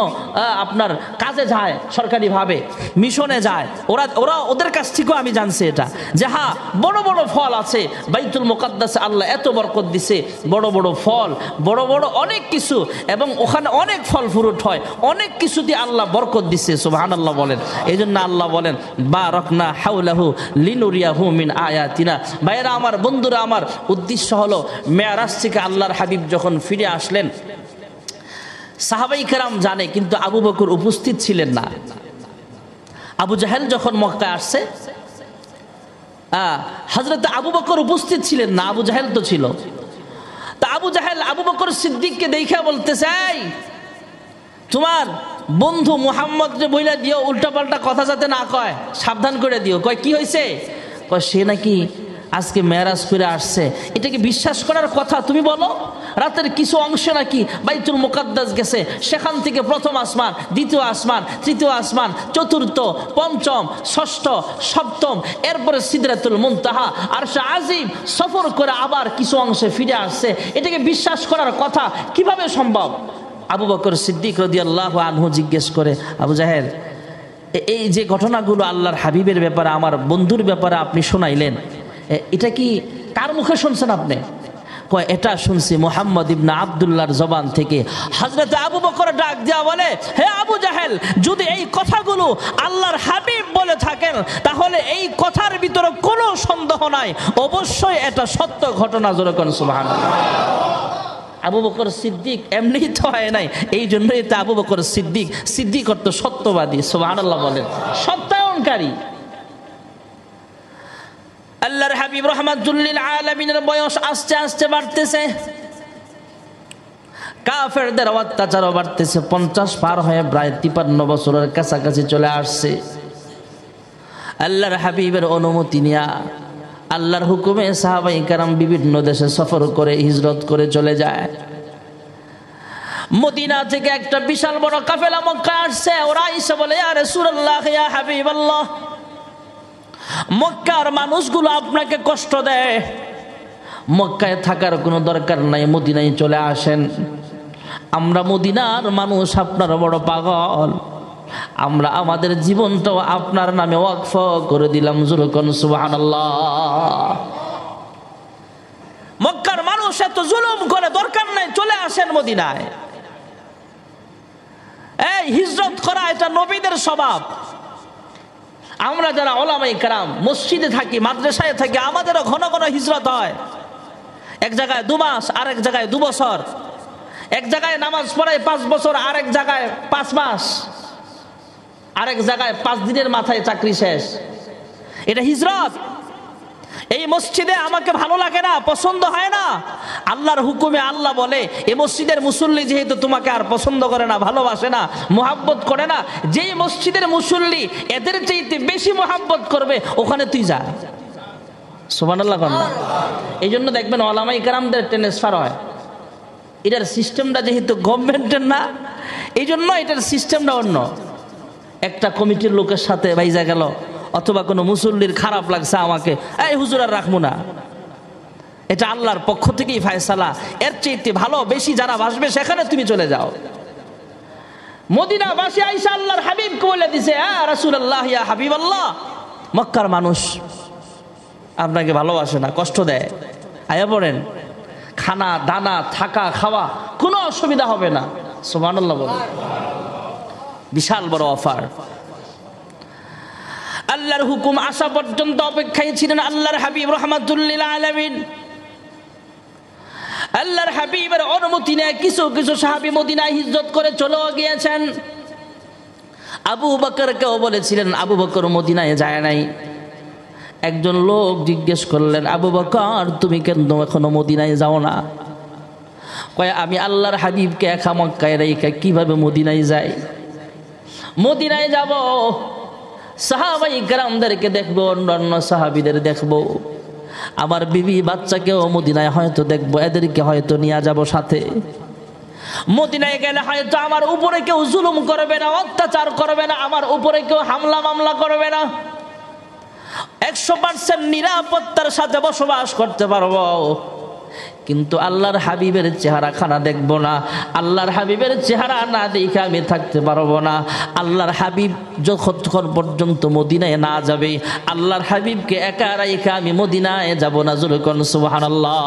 [SPEAKER 1] আপনার কাজে যায়, সরকারিভাবে মিশনে যায়, ওরা ওদের কাছ থেকেও আমি জানছি এটা, যে হ্যাঁ বড় বড় ফল আছে বাইতুল মুকাদ্দাসে, আল্লাহ এত বরকত দিছে, বড় বড় ফল, বড় বড় অনেক কিছু, এবং ওখানে অনেক ফল ফুরুট হয়, অনেক কিছু দিয়ে আল্লাহ বরকত দিছে। সুবহানাল্লাহ বলেন। এই জন্য আল্লাহ বলেন বারাকনা হাওলাহু লিনুরিয়াহু মিন আয়াতিনা। ভাইয়েরা আমার, বন্ধুরা আমার, উদ্দেশ্য হলো মেরাজ থেকে আল্লাহর হাবিব যখন ফিরে আসলেন, সাহাবাই কেরাম জানে, কিন্তু আবু বকর উপস্থিত ছিলেন না। আবু জাহেল যখন মক্কায় আসছে, হযরত আবু বকর উপস্থিত ছিলেন না, আবু জাহেল তো ছিল। তা আবু জাহেল আবু বকর সিদ্দিককে দেখে বলতেছে, এই তোমার বন্ধু মুহাম্মদকে বইলা দিও, উল্টাপাল্টা কথা যাতে না কয়, সাবধান করে দিও। কয় কি হয়েছে? কয় সে নাকি আজকে মেরাজ করে আসছে, এটা কি বিশ্বাস করার কথা? তুমি বলো, রাতের কিছু অংশ নাকি বাইতুল মুকাদ্দাস গেছে, সেখান থেকে প্রথম আসমান, দ্বিতীয় আসমান, তৃতীয় আসমান, চতুর্থ, পঞ্চম, ষষ্ঠ, সপ্তম, এরপরে সিদরাতুল মুনতাহা, আরশে আজিম সফর করে আবার কিছু অংশে ফিরে আসছে, এটাকে বিশ্বাস করার কথা কিভাবে সম্ভব? আবু বকর সিদ্দিক রাদিয়াল্লাহু আনহু জিজ্ঞেস করে, আবু জাহেল, এই যে ঘটনাগুলো আল্লাহর হাবিবের ব্যাপারে, আমার বন্ধুর ব্যাপারে আপনি শোনাইলেন, এটা কি কার মুখে শুনছেন আপনি? কয় এটা শুনছি মুহাম্মদ ইবনে আব্দুল্লাহর জবান থেকে। হযরত আবু বকর ডাক দিয়া বলে, হে আবু জাহেল, যদি এই কথাগুলো আল্লাহর হাবিব বলে থাকেন, তাহলে এই কথার ভিতরে কোনো সন্দেহ নাই, অবশ্যই এটা সত্য ঘটনা। জোরে কোন সুবহানাল্লাহ। আবু বকর সিদ্দিক এমনি তো হয় নাই, এই জন্যই তো আবু বকর সিদ্দিক, সিদ্দিক অর্থ সত্যবাদী। সুবহানাল্লাহ বলেন, সত্যায়নকারী। আল্লাহর হাবিব রাহমাতুল লিল আলামিনের বয়স আস্তে আস্তে বাড়তেছে, কাফেরদের অত্যাচারও বাড়তেছে, 50 পার হয়ে প্রায় 53 বছরের কাছাকাছি চলে আসছে। আল্লাহর হাবিবের অনুমতি নিয়া, আল্লাহর হুকুমে সাহাবায়ে কেরাম বিভিন্ন দেশে সফর করে, হিজরত করে চলে যায়। মদিনা থেকে একটা বিশাল বড় কাফেলা মক্কা আসছে। ওরা এসে বলে, ইয়া রাসূলুল্লাহ, ইয়া হাবিবাল্লাহ, মক্কার মানুষগুলো আপনাকে কষ্ট দেয়, মক্কায় থাকার কোনো দরকার নাই, মদিনায় চলে আসেন। আমরা মদিনার মানুষ আপনার বড় পাগল, আমরা আমাদের জীবনটাও আপনার নামে ওয়াকফ করে দিলাম। জোরে কোন সুবহানাল্লাহ। মক্কার মানুষ এত জুলুম করে, দরকার নাই, চলে আসেন মদিনায়। এই হিজরত করা এটা নবীদের স্বভাব। আমরা যারা উলামায়ে কেরাম মসজিদে থাকি, মাদ্রাসায় থাকি, আমাদেরও ঘন ঘন হিজরত হয়। এক জায়গায় 2 মাস, আরেক জায়গায় 2 বছর, এক জায়গায় নামাজ পড়ায় 5 বছর, আরেক জায়গায় 5 মাস, আরেক জায়গায় 5 দিনের মাথায় চাকরি শেষ। এটা হিজরত। এই মসজিদে আমাকে ভালো লাগে না, পছন্দ হয় না, আল্লাহর হুকুমে আল্লাহ বলে, এই মসজিদের মুসল্লি যেহেতু তোমাকে আর পছন্দ করে না, ভালোবাসে না, মুহাব্বত করে না, যেই মসজিদের মুসল্লি এদের চাইতে বেশি মুহাব্বত করবে, ওখানে তুই যা। সুবহানাল্লাহ। এই জন্য দেখবেন উলামায়ে কেরামদের ট্রান্সফার হয়। এটার সিস্টেমটা যেহেতু গভর্নমেন্টের না, এই জন্য এটার সিস্টেমটা অন্য। একটা কমিটির লোকের সাথে বাইজা গেল, অথবা কোনো মুসল্লির খারাপ লাগছে, আমাকে এই হুজুর আর রাখবো না, এটা আল্লাহর পক্ষ থেকেই ফায়সালা, এর চাইতে ভালো বেশি যারা বাসবে সেখানে তুমি চলে যাও। মদিনাবাসী আয়েশা আল্লাহর হাবিবকে বলে দিছে, ইয়া রাসূলুল্লাহ, ইয়া হাবিবাল্লাহ, মক্কার মানুষ আপনাকে ভালোবাসে না, কষ্ট দেয়, আয়া পড়েন, খানা দানা থাকা খাওয়া কোনো অসুবিধা হবে না। সুবহানাল্লাহ বলেন। বিশাল বড় অফার। আল্লাহর হুকুম আসা পর্যন্ত অপেক্ষায় ছিলেন আল্লাহর হাবিব রাহমাতুল লিল আলামিন। আল্লাহর হাবিবের অনুমতি নিয়ে কিছু কিছু সাহাবী মদিনায় হিজরত করে চলে গিয়েছেন। আবু বকরকেও বলেছিলেন, আবু বকর মদিনায় যায় নাই। একজন লোক জিজ্ঞেস করলেন, আবু বকর তুমি কেন এখনো মদিনায় যাও না? কয় আমি আল্লাহর হাবিবকে একা মক্কায় রেখে কিভাবে মদিনায় যাই? মদিনায় যাব, সাহাবায়ে কেরামদেরকে দেখবো, অন্যান্য সাহাবীদের দেখবো, আমার বিবি বাচ্চাকেও মদিনায় হয়তো দেখবো, এদেরকে হয়তো নিয়ে যাব সাথে। মদিনায় গেলে হয়তো আমার উপরে কেউ জুলুম করবে না, অত্যাচার করবে না, আমার উপরে কেউ হামলা মামলা করবে না। 100% নিরাপত্তার সাথে বসবাস করতে পারবো, কিন্তু আল্লাহর হাবিবের চেহারা খানা দেখব না, আল্লাহর হাবিবের চেহারা না দেখে আমি থাকতে পারবো না। আল্লাহর হাবিব যতক্ষণ পর্যন্ত মদিনায় না যাবে, আল্লাহর হাবিবকে একা রেখে আমি মদিনায় যাব না। জোরে কোন সুবহানাল্লাহ।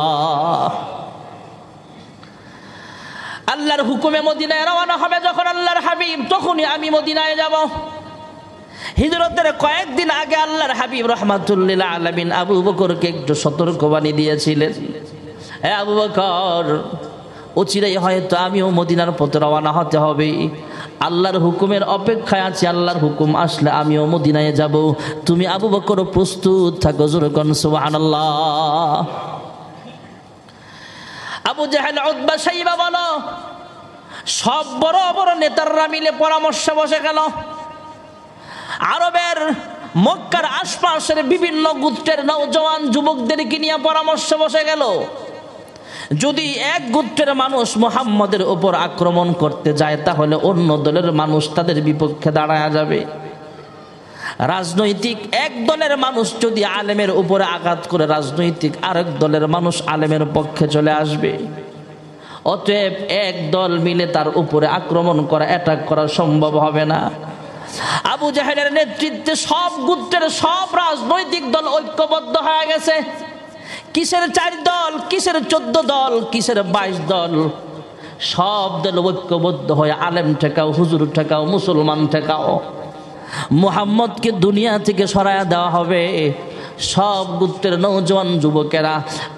[SPEAKER 1] আল্লাহর হুকুমে মদিনায় রওনা হবে যখন আল্লাহর হাবিব, তখনই আমি মদিনায় যাব। হিজরতের কয়েকদিন আগে আল্লাহর হাবিব রাহমাতুল লিল আলামিন আবু বকরকে একটু সতর্কবাণী দিয়েছিলেন, হে আবু বকর, অচিরেই হয়তো আমিও মদিনার পথে রওনা হতে হবে, আল্লাহর হুকুমের অপেক্ষায় আছি, আল্লাহর হুকুম আসলে আমিও মদিনায় যাব, তুমি আবু বকর প্রস্তুত থাকো। জোরে কোন সুবহানাল্লাহ। আবু জাহেল, উতবা, শাইবা বলো, সব বড় বড় নেতাররা মিলে পরামর্শে বসে গেল। আরবের মক্কার আশপাশের বিভিন্ন গোত্রের নওজওয়ান যুবকদেরকে নিয়ে পরামর্শে বসে গেল, যদি এক গোত্রের মানুষ মুহাম্মদের উপর আক্রমণ করতে যায় তাহলে অন্য দলের মানুষ তাদের বিপক্ষে দাঁড়ায় যাবে। রাজনৈতিক এক দলের মানুষ যদি আলেমের উপরে আঘাত করে, রাজনৈতিক আরেক দলের মানুষ আলেমের পক্ষে চলে আসবে। অতএব এক দল মিলে তার উপরে আক্রমণ করা, অ্যাটাক করা সম্ভব হবে না। আবু জাহেলের নেতৃত্বে সব গোত্রের সব রাজনৈতিক দল ঐক্যবদ্ধ হয়ে গেছে। কিসের 4 দল, কিসের 14 দল, কিসের 22 দল, সব দল ঐক্যবদ্ধ হয়ে আলেম ঠেকাও, হুজুর ঠেকাও, মুসলমান ঠেকাও, মুহাম্মদকে দুনিয়া থেকে সরায়া দেওয়া হবে। সব গোত্রের নওজওয়ান যুবকেরা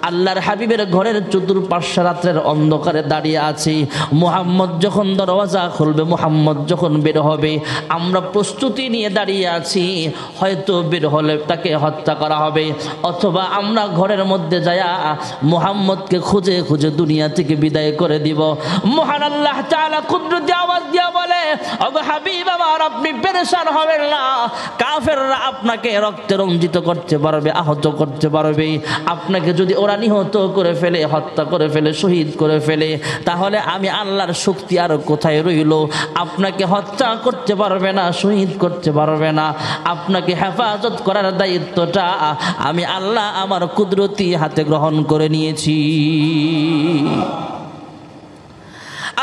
[SPEAKER 1] আল্লাহর হাবিবের ঘরের চতুর্পার্শ্বে রাত্রের অন্ধকারে দাঁড়িয়ে আছে। মুহাম্মদ যখন দরওয়াজা খুলবে, মুহাম্মদ যখন বের হবে, আমরা প্রস্তুতি নিয়ে দাঁড়িয়ে আছি। হয়তো বের হলে তাকে হত্যা করা হবে, অথবা আমরা ঘরের মধ্যে যায়া মুহাম্মদকে খুঁজে খুঁজে দুনিয়া থেকে বিদায় করে দিব। মহান আল্লাহ তাআলা কুদরতি আওয়াজ দিয়া বলে, ওগো হাবিব আমার, আপনি পেরেশান হবেন না, কাফেররা আপনাকে রক্তে রঞ্জিত করতে পারবে, আহত করতে পারবে। আপনাকে যদি ওরা নিহত করে ফেলে, হত্যা করে ফেলে, শহীদ করে ফেলে, তাহলে আমি আল্লাহর শক্তি আর কোথায় রইল? আপনাকে হত্যা করতে পারবে না, শহীদ করতে পারবে না। আপনাকে হেফাজত করার দায়িত্বটা আমি আল্লাহ আমার কুদরতি হাতে গ্রহণ করে নিয়েছি।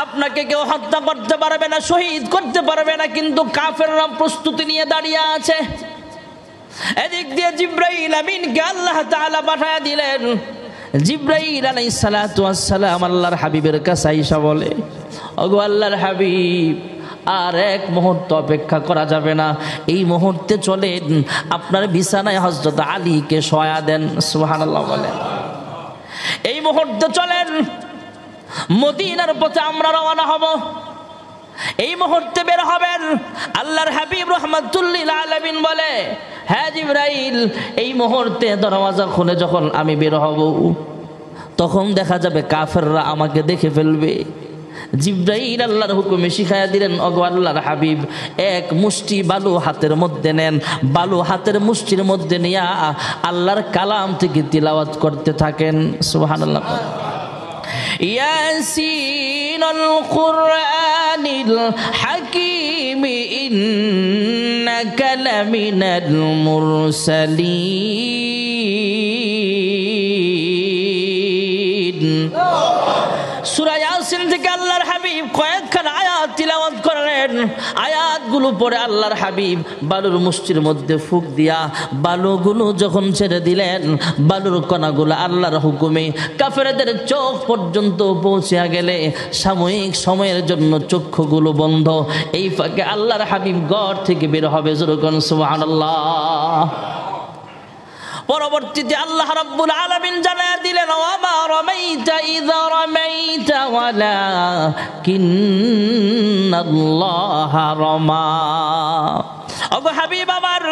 [SPEAKER 1] আপনাকে কেউ হত্যা করতে পারবে না, শহীদ করতে পারবে না, কিন্তু কাফেররা প্রস্তুতি নিয়ে দাঁড়িয়ে আছে। এদিক দিয়ে জিবরাইল আমিনকে আল্লাহ তাআলা পাঠিয়ে দিলেন। জিবরাইল আলাইহিস সালাতু ওয়াস সালাম আল্লাহর হাবিবের কাছে আইসা বলে, ওগো আল্লাহর হাবিব, আর এক মুহূর্ত অপেক্ষা করা যাবে না, এই মুহূর্তে চলেন আপনার বিছানায় হযরত আলীকে শোয়া দেন। সুবহানাল্লাহ বলেন। এই মুহূর্তে চলেন, মদিনার পথে আমরা রওনা হব। এই মুহূর্তে বের হবেন। আল্লাহর হাবিব রাহমাতুল লিল আলামিন বলে, হ্যাঁ জিবরাইল, এই মুহূর্তে দরওয়াজা খুলে যখন আমি বের হব, তখন দেখা যাবে কাফেররা আমাকে দেখে ফেলবে। জিবরাইল আল্লাহর হুকুমে শিখায়া দিলেন, ওগো আল্লাহর হাবিব, এক মুষ্টি বালু হাতের মধ্যে নেন, বালু হাতের মুষ্টির মধ্যে নিয়ে আল্লাহর কালাম থেকে তিলাওয়াত করতে থাকেন। সুবহানাল্লাহ। ইয়াসিনুল কুরআনিল হাকীম ইন্নাকা লামিনাল মুরসালিন। সূরা ইয়াসিন থেকে আল্লাহর হাবিব কয়েকখানা আয়াত তিলাওয়াত করলেন। আয়াতগুলো পড়ে আল্লাহর হাবিব বালুর মুষ্টির মধ্যে ফুঁক দিয়া বালুগুলো যখন ছেড়ে দিলেন, বালুর কণাগুলো আল্লাহর হুকুমে কাফেরদের চোখ পর্যন্ত পৌঁছে গেলে সাময়িক সময়ের জন্য চক্ষুগুলো বন্ধ। এই ফাঁকে আল্লাহর হাবিব ঘর থেকে বের হবে। যেরকম সুবহানাল্লাহ। পরবর্তীতে আল্লাহ রাব্বুল আলামিন জানায়া দিলেন, ওয়ামা রামাইতা ইযা রামাইতা ওয়ালাকিন্নাল্লাহা রামা। ওগো হাবিব আমার,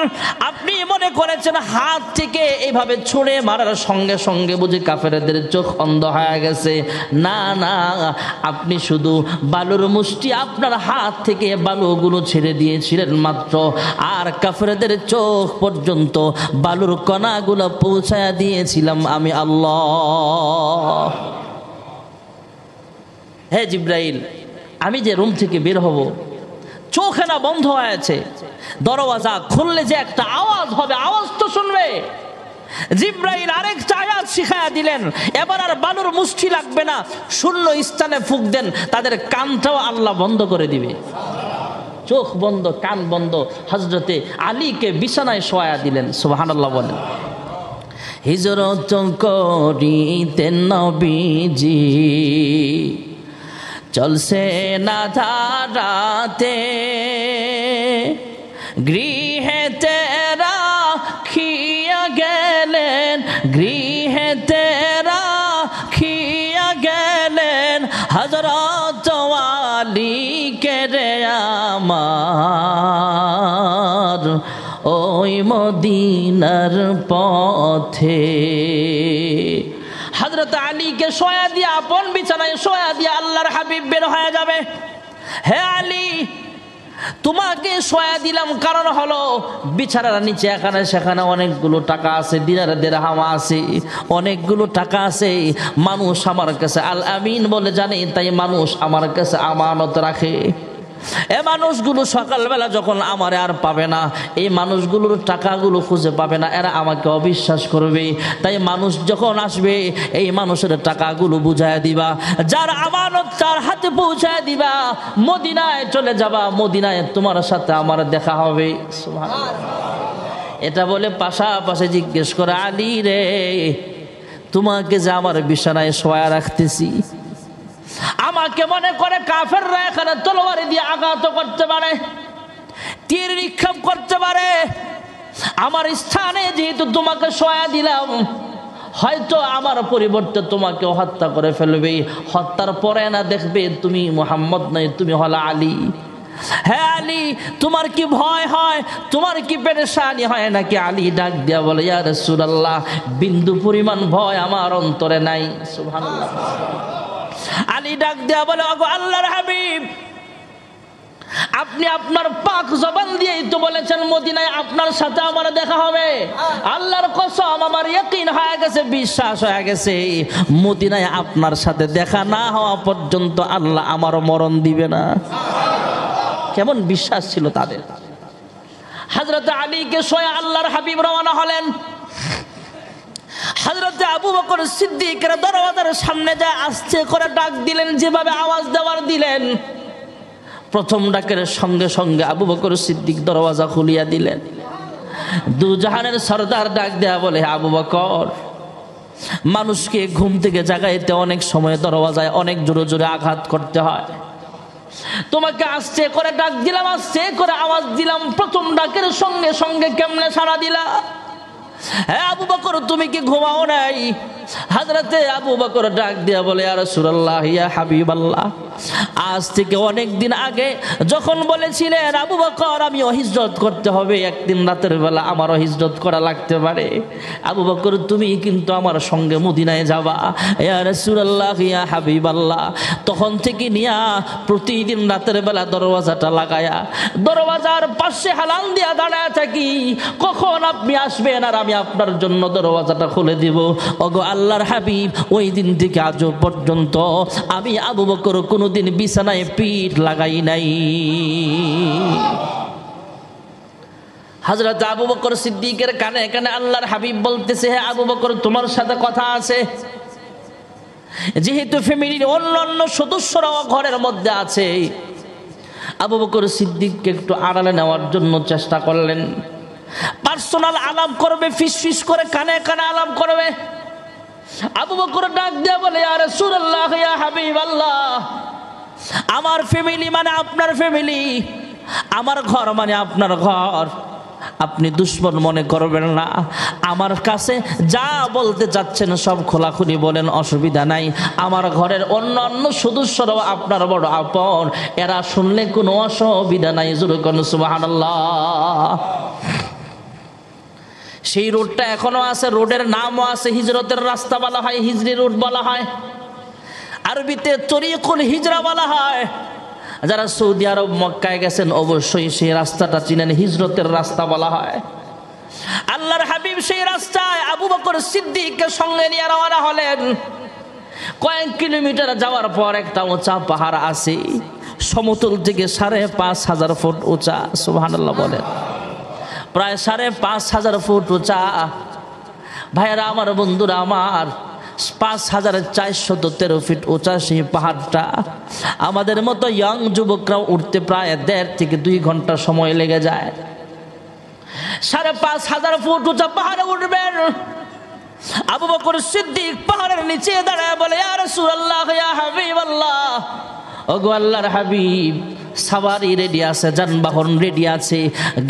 [SPEAKER 1] আপনি মনে করেছেন হাত থেকে এইভাবে ছুঁড়ে মারার সঙ্গে সঙ্গে বুঝি কাফেরদের চোখ অন্ধ হয়ে গেছে? না না, আপনি শুধু বালুর মুষ্টি আপনার হাত থেকে বালুগুলো ছেড়ে দিয়েছিলেন মাত্র, আর কাফেরদের চোখ পর্যন্ত বালুর কণাগুলো পৌঁছায়া দিয়েছিলাম আমি আল্লাহ। হে জিবরাইল, আমি যে রুম থেকে বের হব চোখে না বন্ধ হয়েছে, দরওয়াজা খুললে যে একটা আওয়াজ হবে, আওয়াজ তো শুনবে। জিব্রাইল আরেকটা আয়াত শিখায়া দিলেন, এবার আর বালুর মুষ্টি লাগবে না, শূন্য স্থানে ফুঁক দেন, তাদের কানটাও আল্লাহ বন্ধ করে দিবে। চোখ বন্ধ, কান বন্ধ। হযরতে আলীকে বিছানায় শোয়া দিলেন। সুবহানাল্লাহ বলেন। হিজরত করিতেন নবীজি, চলছে না ধারাতে, গৃহেতে রাখিয়া গেলেন, গৃহেতে রাখিয়া গেলেন হযরত আলীকে রে আমার, ওই মদিনার পথে। হযরত আলীকে শোয়া দিয়ে, আপন বিছানায় শোয়া দিয়ে আল্লাহর হাবিব বের হয়ে যাবে। হে আলী, তোমাকে শোয়া দিলাম কারণ হলো বিছানার নিচে এখানে সেখানে অনেকগুলো টাকা আছে, দিনার দিরহাম আছে, অনেকগুলো টাকা আছে। মানুষ আমার কাছে আল আমিন বলে জানে, তাই মানুষ আমার কাছে আমানত রাখে। এ মানুষগুলো সকালবেলা যখন আমারে আর পাবে না, এই মানুষগুলোর টাকাগুলো খুঁজে পাবে না, এরা আমাকে অবিশ্বাস করবে। তাই মানুষ যখন আসবে, এই মানুষের টাকাগুলো বুঝায় দিবা, যার আমানত তার হাতে পৌঁছায় দিবা, মদিনায় চলে যাবা, মদিনায় তোমার সাথে আমার দেখা হবে। সুবহানাল্লাহ। এটা বলে পাশাপাশি জিজ্ঞেস করে, আলী রে, তোমাকে যে আমার বিছানায় শোয়া রাখতেছি, আমাকে মনে করে কাফেররা এখানে তলোয়ার দিয়ে আঘাত করতে পারে, তীর নিক্ষেপ করতে পারে। আমার স্থানে যেহেতু তোমাকে শোয়া দিলাম, হয়তো আমার পরিবর্তে তোমাকে হত্যা করে ফেলবে। হত্যার পরে না দেখবে তুমি মুহাম্মদ নয়, তুমি হলো আলী। হে আলী, তোমার কি ভয় হয়, তোমার কি পেরেশানি হয় নাকি? আলী ডাক দিয়া বলে, ইয়া রাসূলুল্লাহ, বিন্দু পরিমাণ ভয় আমার অন্তরে নাই। সুবহানাল্লাহ। আলী ডাক দেয়া বলে, ওগো আল্লাহর হাবিব, আপনি আপনার পাক জবান দিয়েই তো বলেছেন মদিনায় আপনার সাথে আমার দেখা হবে। আল্লাহর কসম, আমার ইয়াকিন হয়ে গেছে, বিশ্বাস হয়ে গেছে, মদিনায় আপনার সাথে দেখা না হওয়া পর্যন্ত আল্লাহ আমার মরণ দিবে না। কেমন বিশ্বাস ছিল তাদের। হযরত আলীকে শোয়া আল্লাহর হাবিব রওনা হলেন। হযরত আবু বকর সিদ্দিকের দরওয়াজার সামনে যায় আস্তে করে ডাক দিলেন, যেভাবে আওয়াজ দেওয়ার দিলেন, প্রথম ডাকের সঙ্গে সঙ্গে আবু বকর সিদ্দিক দরওয়াজা খুলিয়া দিলেন। দুজাহানের সরদার ডাক দেয়া বলে, আবু বকর, মানুষকে ঘুম থেকে জাগাইতে অনেক সময় দরওয়াজায় অনেক জোরে জোরে আঘাত করতে হয়, তোমাকে আস্তে করে ডাক দিলাম, আস্তে করে আওয়াজ দিলাম, প্রথম ডাকের সঙ্গে সঙ্গে কেমনে সাড়া দিলা? হ্যাঁ আবু বকর, তুমি কি ঘুমাও নাই? হযরতে আবু বকর ডাক দিয়া বলে, ইয়া রাসূলুল্লাহ, ইয়া হাবিবাল্লাহ, আজ থেকে অনেক দিন আগে যখন বলেছিলেন আবু বকর আমি হিজরত করতে হবে, একদিন রাতের বেলা আমারও হিজরত করা লাগতে পারে, আবু বকর তুমি কিন্তু আমার সঙ্গে মদিনায় যাবা। ইয়া রাসূলুল্লাহ, ইয়া হাবিবাল্লাহ, তখন থেকে নিয়া প্রতিদিন রাতের বেলা দরওয়াজাটা লাগায়া দরওয়াজার পাশে হালাল দিয়া দাঁড়ায় থাকি, কখন আপনি আসবেন আর আমি আপনার জন্য দরওয়াজাটা খুলে দিব। ওগো আল্লাহর হাবিব, ওই দিন থেকে আজ পর্যন্ত আমি আবু বকর কোনোদিন বিছানায় পিঠ লাগাই নাই। হযরত আবু বকর সিদ্দিকের কানে কানে আল্লাহর হাবিব বলতেছে, হে আবু বকর, তোমার সাথে কথা আছে। যেহেতু ফ্যামিলির অন্যান্য সদস্যরাও ঘরের মধ্যে আছে, আবু বকর সিদ্দিককে একটু আড়ালে নেওয়ার জন্য চেষ্টা করলেন। পার্সোনাল আলাপ করবে, ফিস ফিস করে কানে কানে আলাপ করবে। আবু বকর ডাক দিয়ে বলে, ইয়া রাসূলুল্লাহ, ইয়া হাবিবাল্লাহ, আমার ফ্যামিলি মানে আপনার ফ্যামিলি, আমার ঘর মানে আপনার ঘর, আপনি দুশ্মন মনে করবেন না। আমার কাছে যা বলতে চাচ্ছেন সব খোলাখুলি বলেন, অসুবিধা নাই। আমার ঘরের অন্যান্য সদস্যরাও আপনার বড় আপন, এরা শুনলে কোনো অসুবিধা নাই। জোরে বলুন সুবহানাল্লাহ। সেই রোডটা এখনো আছে, রোডের নামও আছে, হিজরতের রাস্তা বলা হয়, হিজরি রোড বলা হয়, আরবিতে তরিকুল হিজরা বলা হয়। যারা সৌদি আরব মক্কায় গেছেন অবশ্যই সেই রাস্তাটা চিনেন, হিজরতের রাস্তা বলা হয়। আল্লাহর হাবিব সেই রাস্তায় আবু বকর সিদ্দিককে সঙ্গে নিয়ে রওনা হলেন। কয়েক কিলোমিটার যাওয়ার পর একটা উঁচা পাহাড় আছে, সমতল থেকে 5,500 ফুট উঁচা। সুবহানাল্লাহ বলেন। প্রায় 5,500 ফুট উঁচা। ভাইয়েরা আমার, বন্ধুরা আমার, 5,413 ফিট উঁচা সেই পাহাড়টা। আমাদের মতো ইয়ং যুবকরা উঠতে প্রায় 1.5 থেকে 2 ঘন্টা সময় লেগে যায়। 5,500 ফুট উঁচা পাহাড়ে উঠবেন। আবু বকর সিদ্দিক পাহাড়ের নিচে দাঁড়ায় বলে, ইয়া রাসূলুল্লাহ, ইয়া হাবিবাল্লাহ, ওগো আল্লাহর হাবিব, সাওয়ারি রেডি আছে, যানবাহন রেডি আছে,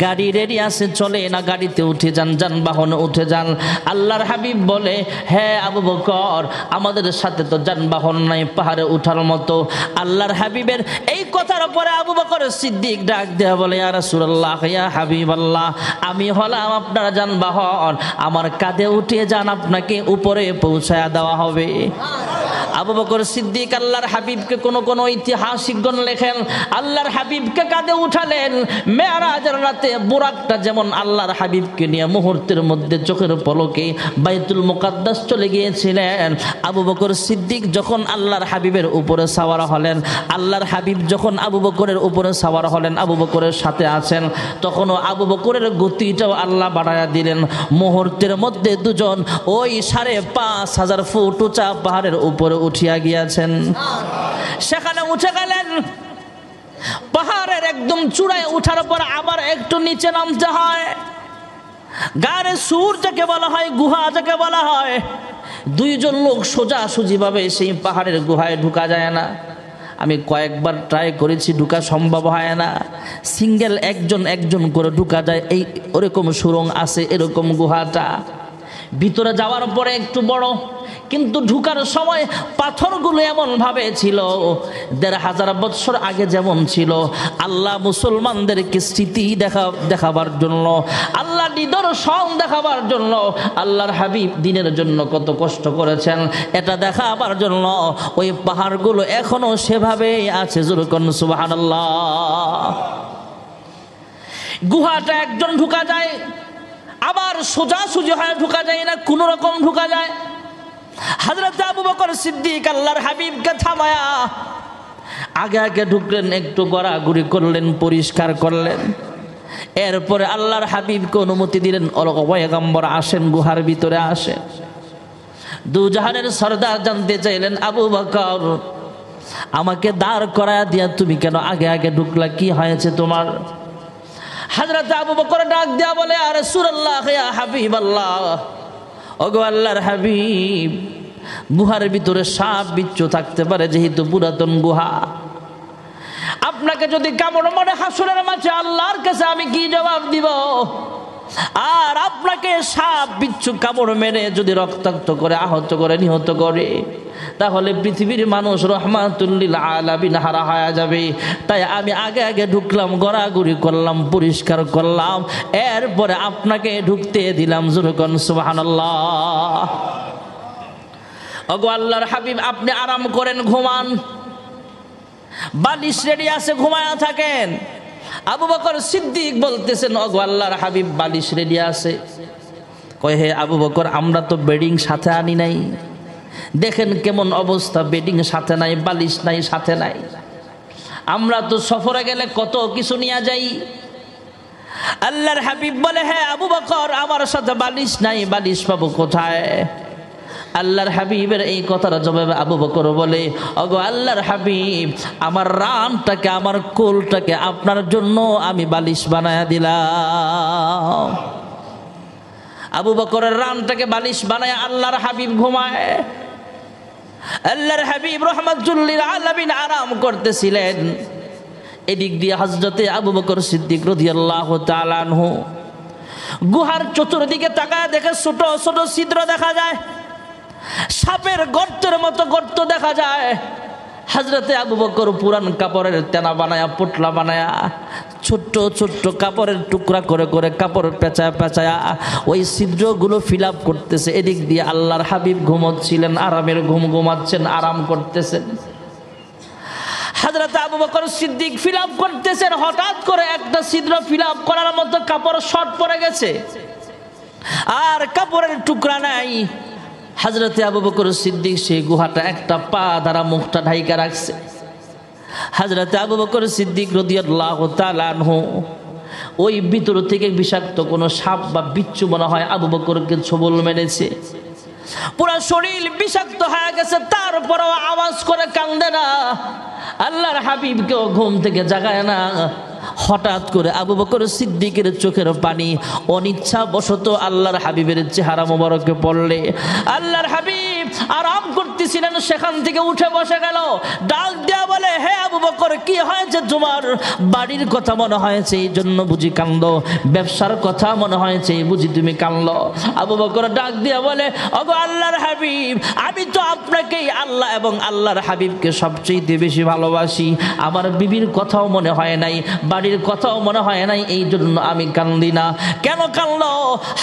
[SPEAKER 1] গাড়ি রেডি আছে, চলে না গাড়িতে উঠে যান, যানবাহনে উঠে যান। আল্লাহর হাবিব বলে, হ্যাঁ আবু বকর, আমাদের সাথে তো যানবাহন নাই পাহাড়ে উঠার মতো। আল্লাহর হাবিবের এই কথার পরে আবু বকর সিদ্দিক ডাক দেয়া বলে, ইয়া রাসূলুল্লাহ, ইয়া হাবিবাল্লাহ, আমি হলাম আপনার যানবাহন, আমার কাঁধে উঠিয়ে যান, আপনাকে উপরে পৌঁছায়া দেওয়া হবে। আবু বকর সিদ্দিক আল্লাহর হাবিবকে কোন ঐতিহাসিকগণ লেখেন, আল্লাহর হাবিবকে কাঁধে উঠালেন। মেরাজের রাতে বুরাকটা যেমন আল্লাহর হাবিবকে নিয়ে মুহূর্তের মধ্যে চোখের পলকে বাইতুল মুকাদ্দাস চলে গিয়েছিলেন। আবু বকর সিদ্দিক যখন আল্লাহর হাবিবের উপরে সাওয়ার হলেন, আল্লাহর হাবিব যখন আবু বকরের উপরে সাওয়ার হলেন, আবু বকরের সাথে আছেন, তখনও আবু বকরের গতিটাও আল্লাহ বাড়ায়া দিলেন। মুহূর্তের মধ্যে দুজন ওই 5,500 ফুট উঁচা পাহাড়ের উপরে উঠিয়া গিয়েছেন। সেখানে উঠে গেলেন। পাহাড়ের একদম চূড়ায় উঠার পর আবার একটু নিচে নামতে হয়। গারে সুর যাকে বলা হয়, গুহা যাকে বলা হয়, 2 জন লোক সোজাসুজি ভাবে সেই পাহাড়ের গুহায় ঢুকা যায় না। আমি কয়েকবার ট্রাই করেছি, ঢুকা সম্ভব হয় না। সিঙ্গেল একজন করে ঢুকা যায়। এই ওরকম সুরঙ্গ আছে এরকম গুহাটা। ভিতরে যাওয়ার পরে একটু বড়, কিন্তু ঢুকার সময় পাথরগুলো এমন ভাবে ছিল 1,500 বছর আগে যেমন ছিল। আল্লাহ মুসলমানদেরকে স্মৃতি দেখাবার জন্য, আল্লাহ নিদর্শন দেখাবার জন্য, আল্লাহর হাবিব দিনের জন্য কত কষ্ট করেছেন এটা দেখাবার জন্য ওই পাহাড়গুলো এখনো সেভাবেই আছে। যেরকম সুবহানাল্লাহ। গুহাটা একজন ঢুকা যায়, আবার সোজাসুজি হয়ে ঢুকা যায় না, কোন রকম ঢুকা যায়। হযরত আবু বকর সিদ্দিক আল্লাহর হাবিবকে থামায়া আগে আগে ঢুকলেন, একটু গড়াগড়ি করলেন, পরিষ্কার করলেন। এরপরে আল্লাহর হাবিবকে অনুমতি দিলেন, পয়গম্বর আসেন, গুহার ভিতরে আসেন। দুজাহানের সরদার জানতে চাইলেন, আবু বকর, আমাকে দাঁড় করায়া দিয়া তুমি কেন আগে আগে ঢুকলা, কি হয়েছে তোমার? হযরত আবু বকর ডাক দিয়া বলে, ইয়া রাসূলুল্লাহ, ইয়া হাবিবাল্লাহ, ওগো আল্লাহর হাবিব, গুহার ভিতরে সাপ বিচ্ছু থাকতে পারে, যেহেতু পুরাতন গুহা। আপনাকে যদি কামড় মারে হাসরের মাঝে আল্লাহর কাছে আমি কি জবাব দিব? আর আপনাকে সাপ বিচ্ছু কামড় মেরে যদি রক্তাক্ত করে, আহত করে, নিহত করে, তাহলে পৃথিবীর মানুষ রহমাতুল লিল আলামিন হারা হয়ে যাবে। তাই আমি আগে আগে ঢুকলাম, গড়াগড়ি করলাম, পরিষ্কার করলাম, এরপরে আপনাকে ঢুকতে দিলাম। যেরকম সুবহানাল্লাহ। ওগো আল্লাহর হাবিব, আপনি আরাম করেন, ঘুমান, বালিশ রেডি আছে, ঘুমায়া থাকেন। আবু বকর সিদ্দিক বলতেছেন, ওগো আল্লাহর হাবিব, বালিশ রেডি আছে। কয়, হে আবু বকর, আমরা তো বেডিং সাথে আনি নাই, দেখেন কেমন অবস্থা, বেডিং সাথে নাই, বালিশ নাই, সাথে নাই। আমরা তো সফরে গেলে কত কিছু নিয়ে যাই। আল্লাহর হাবিব বলে, হ্যাঁ আবু বকর, আমার সাথে বালিশ নাই, বালিশ পাবো কোথায়? আল্লাহর হাবিবের এই কথার জবাবে আবু বকর বলে, ওগো আল্লাহর হাবিব, আমার রানটাকে, আমার কোলটাকে আপনার জন্য আমি বালিশ বানায়া দিলাম। আবু বকরের রানটাকে বালিশ বানায় আল্লাহর হাবিব ঘুমায়। আল্লাহর হাবিব রাহমাতুল লিল আলামিন আরাম করতেছিলেন। এদিক দিয়ে হযরতে আবু বকর সিদ্দিক রাদিয়াল্লাহু তাআলা আনহু গুহার চতুর্দিকে তাকায় দেখে ছোট ছোট ছিদ্র দেখা যায়, সাপের গর্তের মতো গর্ত দেখা যায়। হযরতে আবু বকর পুরান কাপড়ের তেনা বানায়া, পোটলা বানায়া, ছোট্ট ছোট্ট কাপড়ের টুকরা করে করে কাপড় পেঁচায়া পেঁচায়া ওই ছিদ্রগুলো ফিল আপ করতেছে। এদিক দিয়ে আল্লাহর হাবিব ঘুমোচ্ছিলেন, আরামের ঘুম ঘুমাচ্ছেন, আরাম করতেছেন। হযরত আবু বকর সিদ্দিক ফিল আপ করতেছেন, হঠাৎ করে একটা ছিদ্র ফিল আপ করার মতো কাপড় শর্ট পড়ে গেছে, আর কাপড়ের টুকরা নাই। হযরতে আবু বকর সিদ্দিক সেই গুহাটা একটা পা দ্বারা মুখটা ঢাইকা রাখছে। হযরতে আবু বকর সিদ্দিক রাদিয়াল্লাহু তাআলা আনহু ওই ভিতর থেকে বিষাক্ত কোনো সাপ বা বিচ্ছু মনে হয় আবু বকরকে ছোবল মেরেছে, পুরো শরীর বিষাক্ত হয়ে গেছে, তারপরেও আওয়াজ করে কান্দে না। আল্লাহর হাবিবকেও ঘুম থেকে জাগায় না। হঠাৎ করে আবু বকর সিদ্দিকের চোখের পানি অনিচ্ছা বশত আল্লাহর হাবিবের চেহারা মোবারকে পড়লে আল্লাহর হাবিব আরাম করতেছিলেন, সেখান থেকে উঠে বসে গেল, ডাক দেয়া বলে, হে আবু বকর, কি হয়েছে তোমার? বাড়ির কথা মনে হয়েছে এই জন্য বুঝি কান্দো? ব্যবসার কথা মনে হয়েছে বুঝি তুমি কান্দো? আবু বকর ডাক দিয়া বলে, ওগো আল্লাহর হাবিব, আমি তো আপনাকেই আল্লাহ এবং আল্লাহর হাবিবকে সবচেয়ে বেশি ভালোবাসি। আমার বিবির কথাও মনে হয় নাই, বাড়ির কথাও মনে হয় নাই, এই জন্য আমি কান্দি না। কেন কান্দো?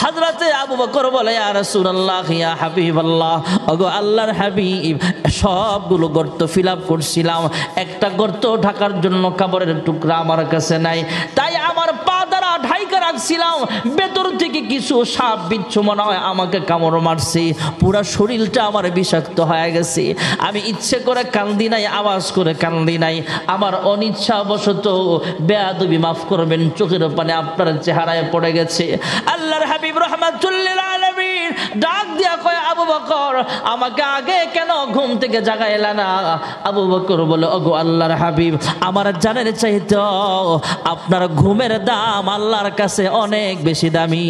[SPEAKER 1] হযরতে আবু বকর বলে, ইয়া রাসূলুল্লাহ, ইয়া হাবিবাল্লাহ, ওগো আল্লাহর হাবিব, সবগুলো গর্ত ফিল আপ করছিলাম, একটা গর্ত ঢাকার জন্য কাপড়ের টুকরা আমার কাছে নাই, তাই আমার পা দ্বারা ঢাইকা রাখছিলাম। ভেতর থেকে কিছু সাপ বিচ্ছু মনে হয় আমাকে কামড় মারছে, পুরা শরীরটা আমার বিষাক্ত হয়ে গেছে। আমি ইচ্ছে করে কান্দি নাই, আওয়াজ করে কান্দি নাই, আমার অনিচ্ছা বশত বেয়াদবি মাফ করবেন, চোখের পানি আপনার চেহারায় পড়ে গেছে। আল্লাহর হাবিব রাহমাতুল লিল আলামিন ডাক দিয়া কয়, আবু বকর, আমাকে আগে কেন ঘুম থেকে জাগাইলা না? আবু বকর বলে, ওগো আল্লাহর হাবিব, আমার জানের চাইতে আপনার ঘুমের দাম আল্লাহর কাছে অনেক বেশি দামি।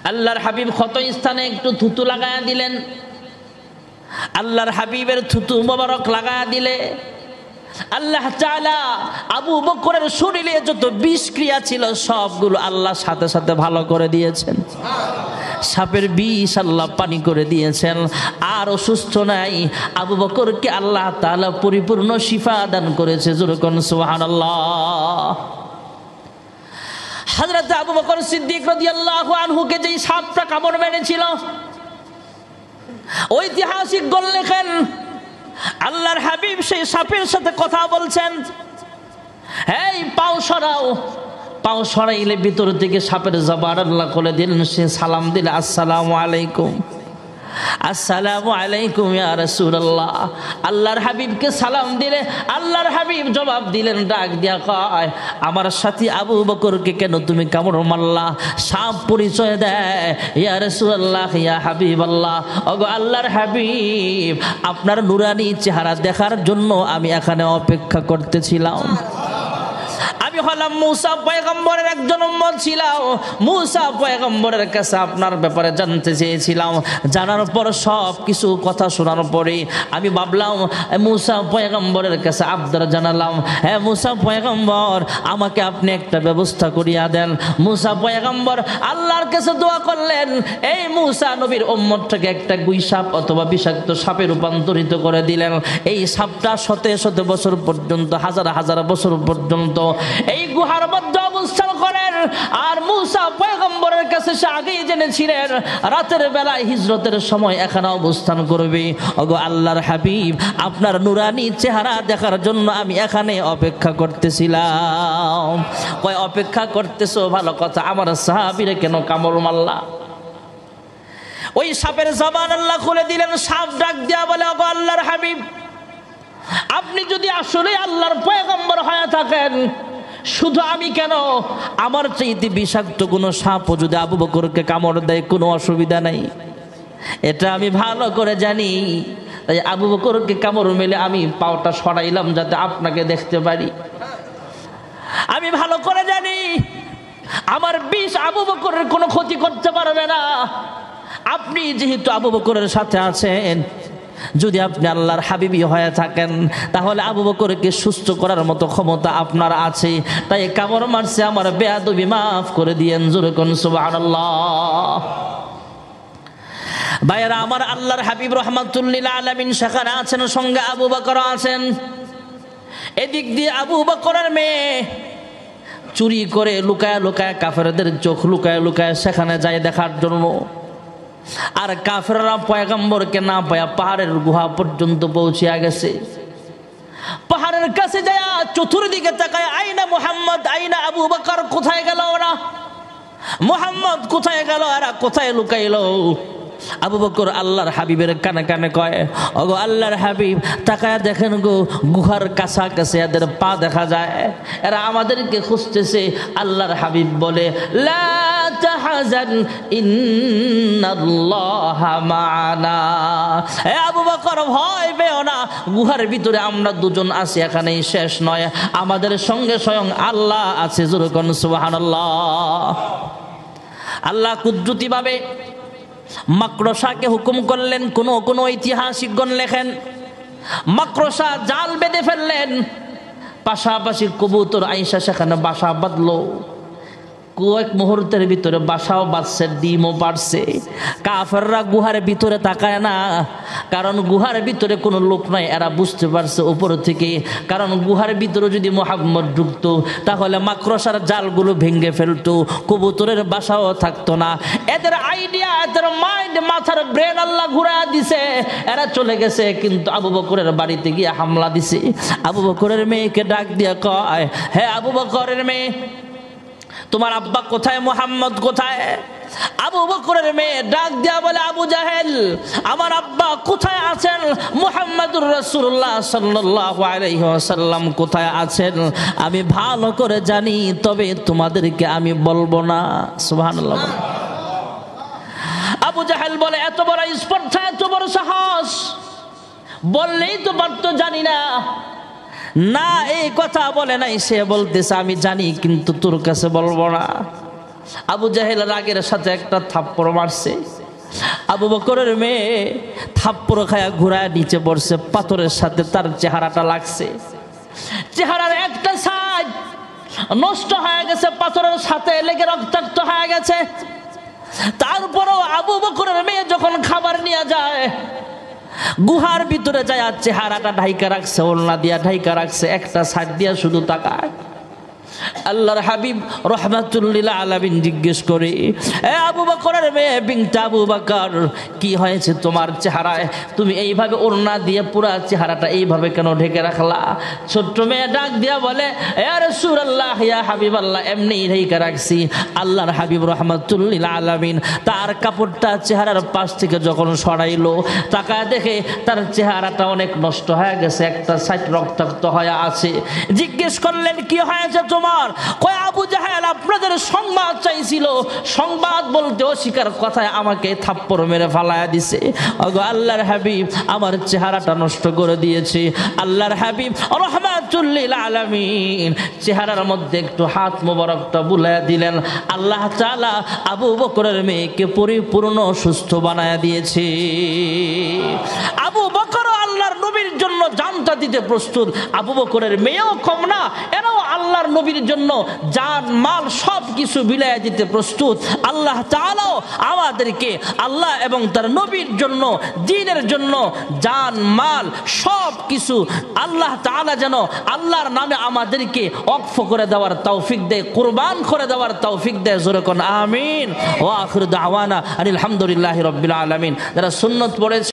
[SPEAKER 1] আল্লাহর হাবিব ক্ষত স্থানে একটু থুতু লাগায়া দিলেন। আল্লাহর হাবিবের থুতু মোবারক লাগায়া দিলে আল্লাহ তাআলা আবু বকরের শরীরে যত বিষক্রিয়া ছিল সবগুলো আল্লাহ সাথে সাথে ভালো করে দিয়েছেন। সাপের বিষ আল্লাহ পানি করে দিয়েছেন, আর অসুস্থ নাই। আবু বকরকে আল্লাহ তাআলা পরিপূর্ণ শিফা দান করেছে। জোরে কোন সুবহানাল্লাহ। হযরত আবু বকর সিদ্দিক রাদিয়াল্লাহু আনহুকে যেই সাপটা কামড় মেরেছিল, ঐতিহাসিক গল লেখেন, আল্লাহর হাবিব সেই সাপের সাথে কথা বলছেন, এই পাও সরাও। পাও সরাইলে ভিতর থেকে সাপের জবান আল্লাহ খুলে দিলেন। সে সালাম দিলে, আসসালামু আলাইকুম। আসসালামু আলাইকুম ইয়া রাসূলুল্লাহ। আল্লাহর হাবিবকে সালাম দিলে আল্লাহর হাবিব জবাব দিলেন, ডাক দিয়া কয়, আমার সাথী আবু বকরকে কেন তুমি কামড় মারলা? সাপ পরিচয় দেয়, ইয়া রাসূলুল্লাহ, ইয়া হাবিবাল্লাহ, ওগো আল্লাহর হাবিব, আপনার নুরানি চেহারা দেখার জন্য আমি এখানে অপেক্ষা করতেছিলাম। আমি হলাম মুসা পয়গম্বরের একজন উম্মত ছিলাম। মুসা পয়গম্বরের কাছে আপনার ব্যাপারে জানতে চেয়েছিলাম। জানার পর সব কিছু কথা শোনার পরে আমি ভাবলাম মুসা পয়গম্বরের কাছে আবদার জানালাম, হ্যাঁ মুসা পয়গম্বর, আমাকে আপনি একটা ব্যবস্থা করিয়া দেন। মুসা পয়গম্বর আল্লাহর কাছে দোয়া করলেন, এই মুসা নবীর উম্মতটাকে একটা গুই সাপ অথবা বিষাক্ত সাপে রূপান্তরিত করে দিলেন। এই সাপটা শত শত বছর পর্যন্ত, হাজার হাজার বছর পর্যন্ত এই গুহার মধ্যে অবস্থান করেন। আর মুসা পয়গম্বরের কাছে সে আগেই জেনেছিলেন রাতের বেলায় হিজরতের সময় এখানে অবস্থান করবে। ওগো আল্লাহর হাবিব, আপনার নুরানি চেহারা দেখার জন্য আমি এখানে অপেক্ষা করতেছিলাম। কয়, অপেক্ষা করতেছো ভালো কথা, আমার সাহাবীরে কেন কামড় মারলা? ওই সাপের জবান আল্লাহ খুলে দিলেন। সাপ ডাক দিয়া বলে, ওগো আল্লাহর হাবিব, আপনি যদি আসলে আল্লাহর পয়গম্বর হয়ে থাকেন, শুধু আমি কেন, আমার চাইতে বিষাক্ত কোনো সাপও যদি আবু বকরকে কামড় দেয় কোনো অসুবিধা নাই, এটা আমি ভালো করে জানি। তাই আবু বকরকে কামড় মেলে আমি পাওটা সরাইলাম যাতে আপনাকে দেখতে পারি। আমি ভালো করে জানি আমার বিষ আবু বকরের কোনো ক্ষতি করতে পারবে না। আপনি যেহেতু আবু বকরের সাথে আছেন, যদি আপনি আল্লাহর হাবিবি হয়ে থাকেন, তাহলে আবু বকরকে সুস্থ করার মতো ক্ষমতা আপনার আছে। তাই কামড় মারছে, আমার বেয়াদবি মাফ করে দিয়েন। জোরে কোন সুবহানাল্লাহ। ভাইয়েরা আমার, আল্লাহর হাবিব রাহমাতুল লিল আলামিন সেখানে আছেন, সঙ্গে আবু বকর আছেন। এদিক দিয়ে আবু বকরের মেয়ে চুরি করে লুকায় লুকায়, কাফেরদের চোখ লুকায় লুকায় সেখানে যায় দেখার জন্য। আর কাফেররা পয়গম্বরকে না পায়া পাহাড়ের গুহা পর্যন্ত পৌঁছিয়া গেছে। পাহাড়ের কাছে যায় চতুর্দিকে তাকায়, আইনা মুহাম্মদ, আইনা আবু বকর, কোথায় গেল ওরা? মুহাম্মদ কোথায় গেল আর কোথায় লুকাইলো? আবু বকর আল্লাহর হাবিবের কানে কানে কয়, ওগো আল্লাহর হাবিব, তাকায় দেখেন গো, গুহার কাছাকাছি এদের পা দেখা যায়, এরা আমাদেরকে খুঁজতেছে। আল্লাহর হাবিব বলে, লা তাহজান ইন্নাল্লাহা মা'ানা। এ আবু বকর, ভয় পেও না, গুহার ভিতরে আমরা দুজন আছি, এখানেই শেষ নয়, আমাদের সঙ্গে স্বয়ং আল্লাহ আছে। জোরে কোন সুবহানাল্লাহ। আল্লাহ কুদরতিভাবে মাকড়সাকে হুকুম করলেন। কোন ঐতিহাসিকগণ লেখেন, মাকড়সা জাল বেঁধে ফেললেন, পাশাপাশি কবুতর আইসা সেখানে বাসা বাঁধলো। কয়েক মুহূর্তের ভিতরে বাসাও বাঁধছে, ডিমও পারছে। কাফেররা গুহার ভিতরে তাকায় না, কারণ গুহার ভিতরে কোনো লোক নাই, এরা বুঝতে পারছে উপর থেকে। কারণ গুহার ভিতরে যদি মুহাম্মদ ঢুকতো তাহলে মাকড়সার জালগুলো ভেঙে ফেলতো, কবুতরের বাসাও থাকতো না। এদের আইডিয়া, এদের মাইন্ড, মাথার ব্রেন আল্লাহ ঘুরায় দিছে, এরা চলে গেছে। কিন্তু আবু বকরের বাড়িতে গিয়ে হামলা দিছে। আবু বকরের মেয়েকে ডাক দিয়ে কয়, হে আবু বকরের মেয়ে, তোমার আব্বা কোথায়, মুহাম্মদ কোথায়? আবু বকরের মেয়ে ডাক দিয়া বলে, আবু জাহেল, আমার আব্বা কোথায় আছেন? মুহাম্মদুর রাসূলুল্লাহ সাল্লাল্লাহু আলাইহি ওয়াসাল্লাম কোথায় আছেন আমি ভালো করে জানি, তবে তোমাদেরকে আমি বলবো না। সুবহানাল্লাহ। আবু জাহেল বলে, এত বড় স্পর্ধা, এত বড় সাহস, বললেই তো পারতো জানি না। না, এই কথা বলে নাই, সে বলতেছে আমি জানি কিন্তু তোর কাছে বলবো না। আবু জাহেল রাগের সাথে একটা থাপ্পড় মারছে। আবু বকরের মেয়ে থাপ্পড় খায়া ঘুরায় নিচে পড়ছে, পাথরের সাথে তার চেহারাটা লাগছে। চেহারার একটা সাইড নষ্ট হয়ে গেছে, পাথরের সাথে লেগে রক্তাক্ত হয়ে গেছে। তারপরও আবু বকরের মেয়ে যখন খাবার নিয়ে যায়, গুহার ভিতরে যায়, চেহারাটা ঢাইকা রাখছে, ওড়না দিয়া ঢাইকা রাখছে, একটা সাইড দিয়া শুধু তাকায়। আল্লাহর হাবিব রাহমাতুল লিল আলামিন জিজ্ঞেস করে, এ আবু বকরের মেয়ে বিনতে আবু বকর, কি হয়েছে তোমার চেহারায়? তুমি এইভাবে ওড়না দিয়ে পুরা চেহারাটা এইভাবে কেন ঢেকে রাখলা? ছোট্ট মেয়ে ডাক দিয়া বলে, ইয়া রাসূলুল্লাহ, ইয়া হাবিবাল্লাহ, এমনি ঢেকে রাখছি। আল্লাহর হাবিব রাহমাতুল লিল আলামিন তার কাপড়টা চেহারার পাশ থেকে যখন সরাইলো, তাকায় দেখে তার চেহারাটা অনেক নষ্ট হয়ে গেছে, একটা সাইড রক্তাক্ত হয়ে আছে। জিজ্ঞেস করলেন, কি হয়েছে তোমার? কয়, আবু জাহেল আপনাদের সংবাদ চাইছিল, সংবাদ বলতে অস্বীকার কথায় আমাকে থাপ্পড় মেরে ফালায়া দিছে। ওগো আল্লাহর হাবিব, আমার চেহারাটা নষ্ট করে দিয়েছে। আল্লাহর হাবিব রাহমাতুল লিল আলামিন চেহারার মধ্যে একটু হাত মোবারকটা বুলায়া দিলেন। আল্লাহ তাআলা আবু বকরের মেয়েকে পরিপূর্ণ সুস্থ বানায়া দিয়েছে। আবু বকর আল্লাহর নবীর জন্য জানটা দিতে প্রস্তুত। আবু বকরের মেয়েও কম না, এরাও আল্লাহর নবীর জন্য জান মাল সব কিছু বিলাইয়া দিতে প্রস্তুত। আল্লাহ তাআলাও আমাদেরকে আল্লাহ এবং তার নবীর জন্য, দ্বীনের জন্য জান মাল সব কিছু আল্লাহ তাআলা যেন আল্লাহর নামে আমাদেরকে ওয়াকফ করে দেওয়ার তৌফিক দেয়, কুরবান করে দেওয়ার তৌফিক দেয়। জোরে কোন আমিন। ওয়া আখিরু দাওয়ানা আলহামদুলিল্লাহি রাব্বিল আলামিন। যারা সুন্নত পড়েছে